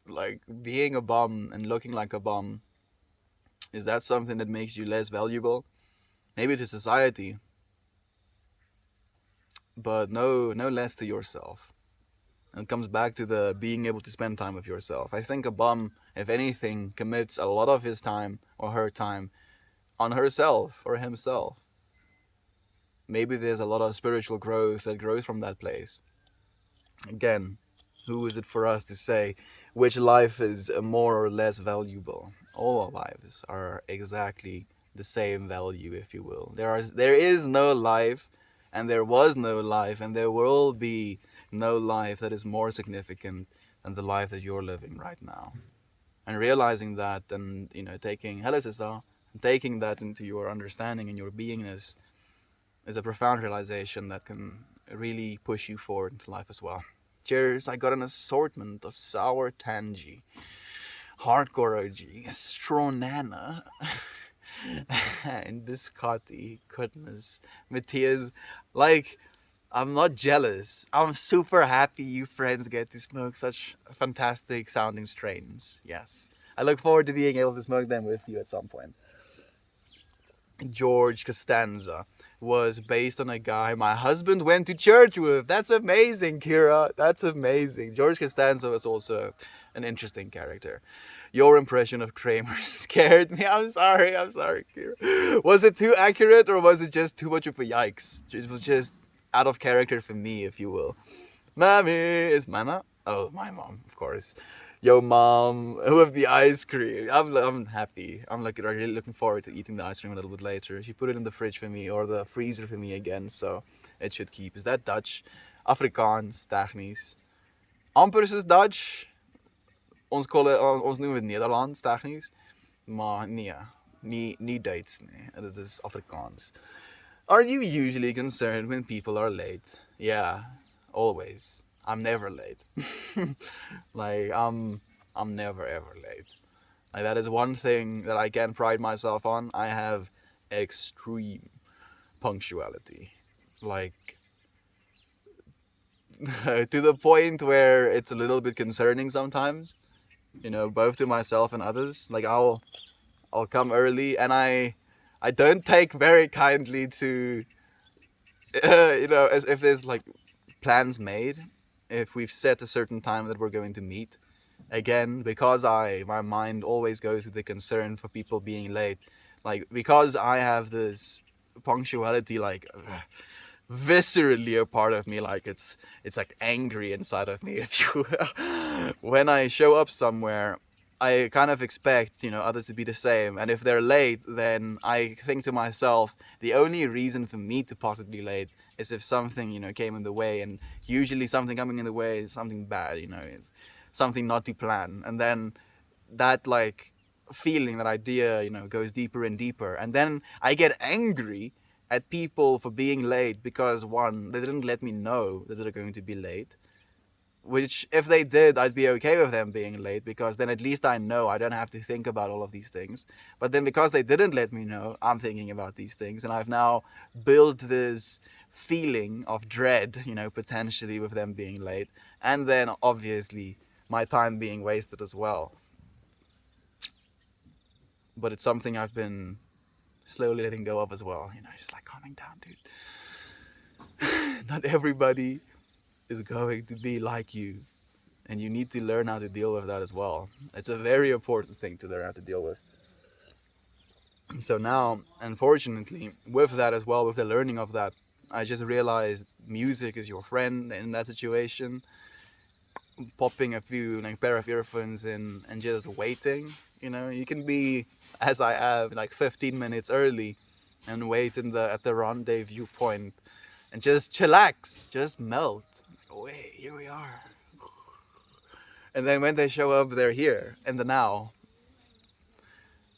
like, being a bum and looking like a bum, is that something that makes you less valuable? Maybe to society, but no less to yourself. And it comes back to the being able to spend time with yourself. I think a bum, if anything, commits a lot of his time or her time on herself or himself. Maybe there's a lot of spiritual growth that grows from that place. Again, who is it for us to say which life is more or less valuable? All our lives are exactly the same value, if you will. There is no life, and there was no life, and there will be no life that is more significant than the life that you're living right now. And realizing that, and taking that into your understanding and your beingness is a profound realization that can really push you forward into life as well. Cheers. I got an assortment of sour tangy, hardcore OG, stronana, and biscotti. Goodness, Matthias, like, I'm not jealous. I'm super happy you friends get to smoke such fantastic sounding strains. Yes. I look forward to being able to smoke them with you at some point. George Costanza was based on a guy my husband went to church with. That's amazing, Kira. That's amazing. George Costanza was also an interesting character. Your impression of Kramer scared me. I'm sorry, Kira. Was it too accurate, or was it just too much of a yikes? It was just out of character for me, if you will. Mommy is Mama? Oh, my mom, of course. Yo, mom, who have the ice cream? I'm happy. I'm really looking forward to eating the ice cream a little bit later. She put it in the fridge for me, or the freezer for me again, so it should keep. Is that Dutch? Afrikaans, technisch. Amper is Dutch. Ons noemen het Nederlands, technisch. Maar nee, niet Duits, nee. Het is Afrikaans. Are you usually concerned when people are late? Yeah, always. I'm never late. Like, I'm never ever late. Like, that is one thing that I can pride myself on. I have extreme punctuality. Like, to the point where it's a little bit concerning sometimes. Both to myself and others. Like, I'll come early, and I don't take very kindly to, as if there's like plans made, if we've set a certain time that we're going to meet. Again, because my mind always goes to the concern for people being late. Like, because I have this punctuality, like, viscerally a part of me, like, it's like angry inside of me, if you will. When I show up somewhere, I kind of expect, others to be the same. And if they're late, then I think to myself, the only reason for me to possibly late is if something, came in the way. And usually something coming in the way is something bad, it's something not to plan. And then that like feeling, that idea, goes deeper and deeper. And then I get angry at people for being late because, one, they didn't let me know that they're going to be late. Which, if they did, I'd be okay with them being late, because then at least I know I don't have to think about all of these things. But then because they didn't let me know, I'm thinking about these things, and I've now built this feeling of dread, potentially with them being late. And then obviously my time being wasted as well. But it's something I've been slowly letting go of as well, just like calming down, dude. Not everybody is going to be like you, and you need to learn how to deal with that as well. It's a very important thing to learn how to deal with. So now, unfortunately, with that as well, with the learning of that, I just realized music is your friend in that situation. Popping a few pair of earphones in and just waiting, you can be, as I have, 15 minutes early and wait at the rendezvous point and just chillax, just melt. Wait, here we are. And then when they show up, they're here in the now.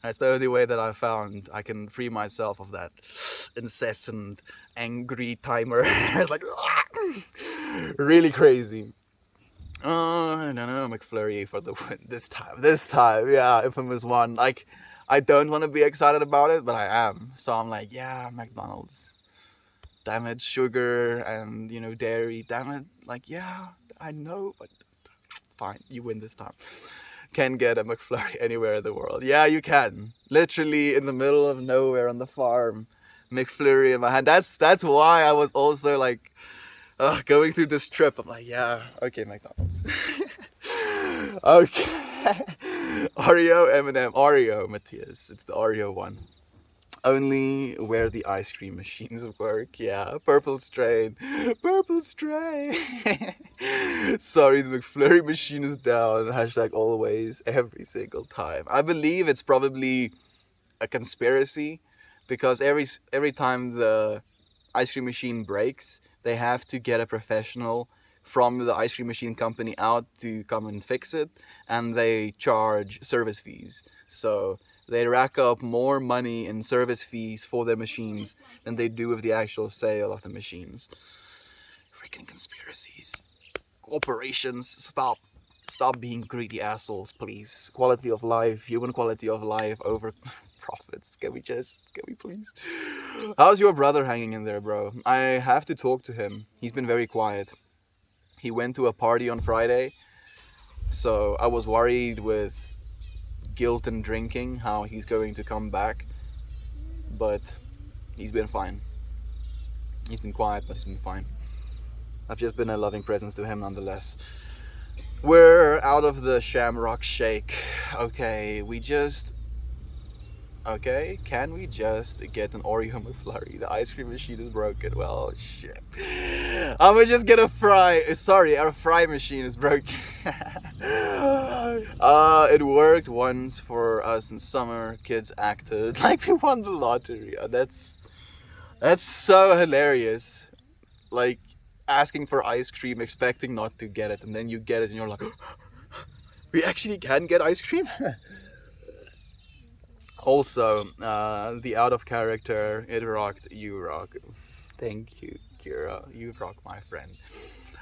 That's the only way that I found I can free myself of that incessant, angry timer. It's like really crazy. I don't know, McFlurry for the win this time. Yeah, infamous one. Like, I don't want to be excited about it, but I am. So I'm like, yeah, McDonald's. Damn it, sugar and, dairy. Damn it. Like, yeah, I know, but fine, you win this time. Can get a McFlurry anywhere in the world. Yeah, you can. Literally in the middle of nowhere on the farm. McFlurry in my hand. That's why I was also like, going through this trip. I'm like, yeah, okay, McDonald's. Okay. Oreo, M&M, Oreo, Matthias. It's the Oreo one. Only where the ice cream machines work. Yeah, purple strain. Purple strain. Sorry, the McFlurry machine is down. Hashtag always, every single time. I believe it's probably a conspiracy, because every time the ice cream machine breaks, they have to get a professional from the ice cream machine company out to come and fix it, and they charge service fees. So they rack up more money in service fees for their machines than they do with the actual sale of the machines. Freaking conspiracies. Corporations, stop being greedy assholes, please. Quality of life, human quality of life over profits. Can we please? How's your brother hanging in there, bro? I have to talk to him. He's been very quiet. He went to a party on Friday, so I was worried with guilt and drinking how he's going to come back, but he's been fine. He's been quiet, but he's been fine. I've just been a loving presence to him nonetheless. We're out of the Shamrock Shake. Okay, can we just get an Oreo McFlurry? The ice cream machine is broken. Well, shit. I'm gonna just get a fry. Sorry, our fry machine is broken. It worked once for us in summer. Kids acted like we won the lottery. That's so hilarious. Like, asking for ice cream, expecting not to get it, and then you get it and you're like, we actually can get ice cream? Also, the out of character, it rocked, you rock. Thank you, Kira. You rock, my friend.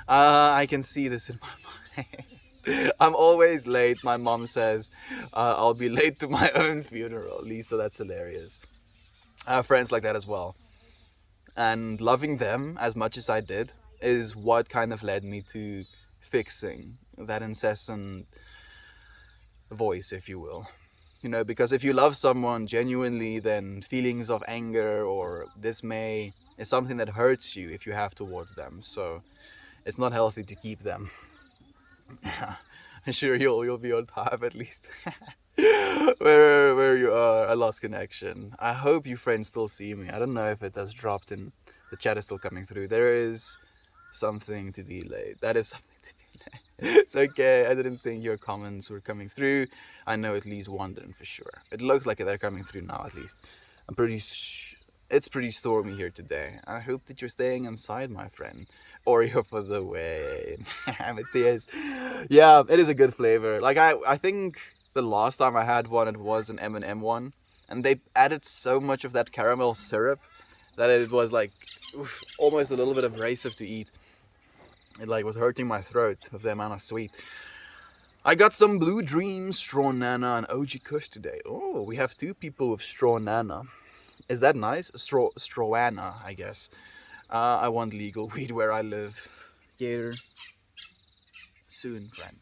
I can see this in my mind. I'm always late. My mom says I'll be late to my own funeral. Lisa, that's hilarious. I have friends like that as well. And loving them as much as I did is what kind of led me to fixing that incessant voice, if you will. Because if you love someone genuinely, then feelings of anger or dismay is something that hurts you if you have towards them. So it's not healthy to keep them. I'm sure you'll be on time at least. Where you are, I lost connection. I hope you friends still see me. I don't know if it has dropped and the chat is still coming through. There is something to delay. That is something to delay. It's okay. I didn't think your comments were coming through. I know at least one didn't for sure. It looks like they're coming through now at least. I'm pretty it's pretty stormy here today. I hope that you're staying inside, my friend. Oreo for the win. Matthias. Yeah, it is a good flavor. Like I think the last time I had one, it was an M&M one, and they added so much of that caramel syrup that it was like almost a little bit abrasive to eat. It like was hurting my throat with the amount of sweet. I got some Blue Dreams, Straw Nana, and OG Kush today. Oh, we have two people with Straw Nana. Is that nice? Strawana, I guess. I want legal weed where I live. Gator. Soon, friend.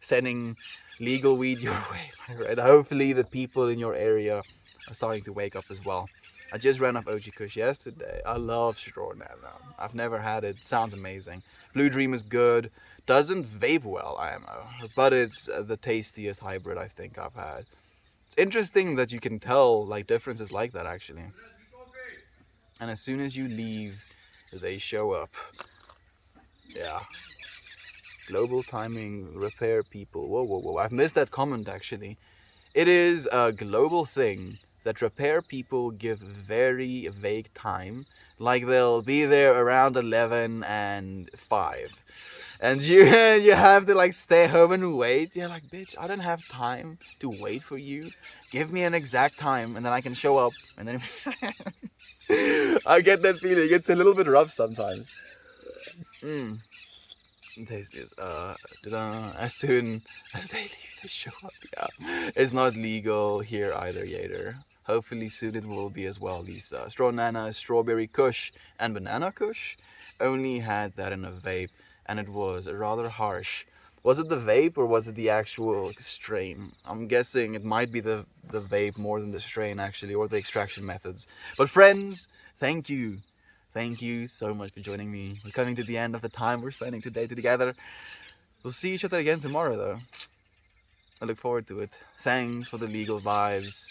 Sending legal weed your way, my friend. Hopefully the people in your area are starting to wake up as well. I just ran off OG Kush yesterday. I love Straw Nana. I've never had it. Sounds amazing. Blue Dream is good. Doesn't vape well, IMO. But it's the tastiest hybrid I think I've had. It's interesting that you can tell like differences like that actually. And as soon as you leave, they show up. Yeah. Global timing, repair people. Whoa, whoa, whoa. I've missed that comment actually. It is a global thing that repair people give very vague time. Like they'll be there around 11 and 5. And you you have to like stay home and wait. You're like, bitch, I don't have time to wait for you. Give me an exact time and then I can show up. And then I get that feeling. It's a little bit rough sometimes. Taste this. As soon as they leave, they show up. Yeah, it's not legal here either, Yater. Hopefully soon it will be as well, Lisa. Straw Nana, Strawberry Kush, and Banana Kush. Only had that in a vape, and it was rather harsh. Was it the vape or was it the actual strain? I'm guessing it might be the vape more than the strain actually, or the extraction methods. But friends, thank you. Thank you so much for joining me. We're coming to the end of the time we're spending today together. We'll see each other again tomorrow though. I look forward to it. Thanks for the legal vibes.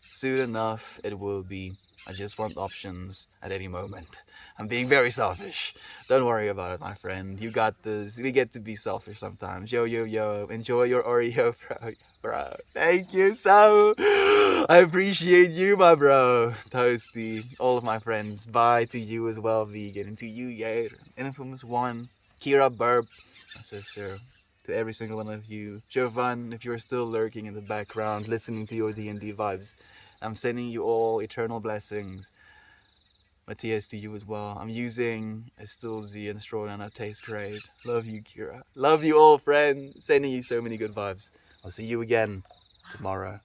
Soon enough it will be. I just want options at any moment. I'm being very selfish. Don't worry about it, my friend. You got this. We get to be selfish sometimes. Yo, yo, yo. Enjoy your Oreo, bro. Thank you so. I appreciate you, my bro. Toasty. All of my friends. Bye to you as well, vegan. And to you, Yair. Infamous One. Kira Burp. My sister. To every single one of you. Jovan, if you're still lurking in the background, listening to your D&D vibes, I'm sending you all eternal blessings. Matthias, to you as well. I'm using a Still Z and Straw Nana. Tastes great. Love you, Kira. Love you all, friend. Sending you so many good vibes. I'll see you again tomorrow.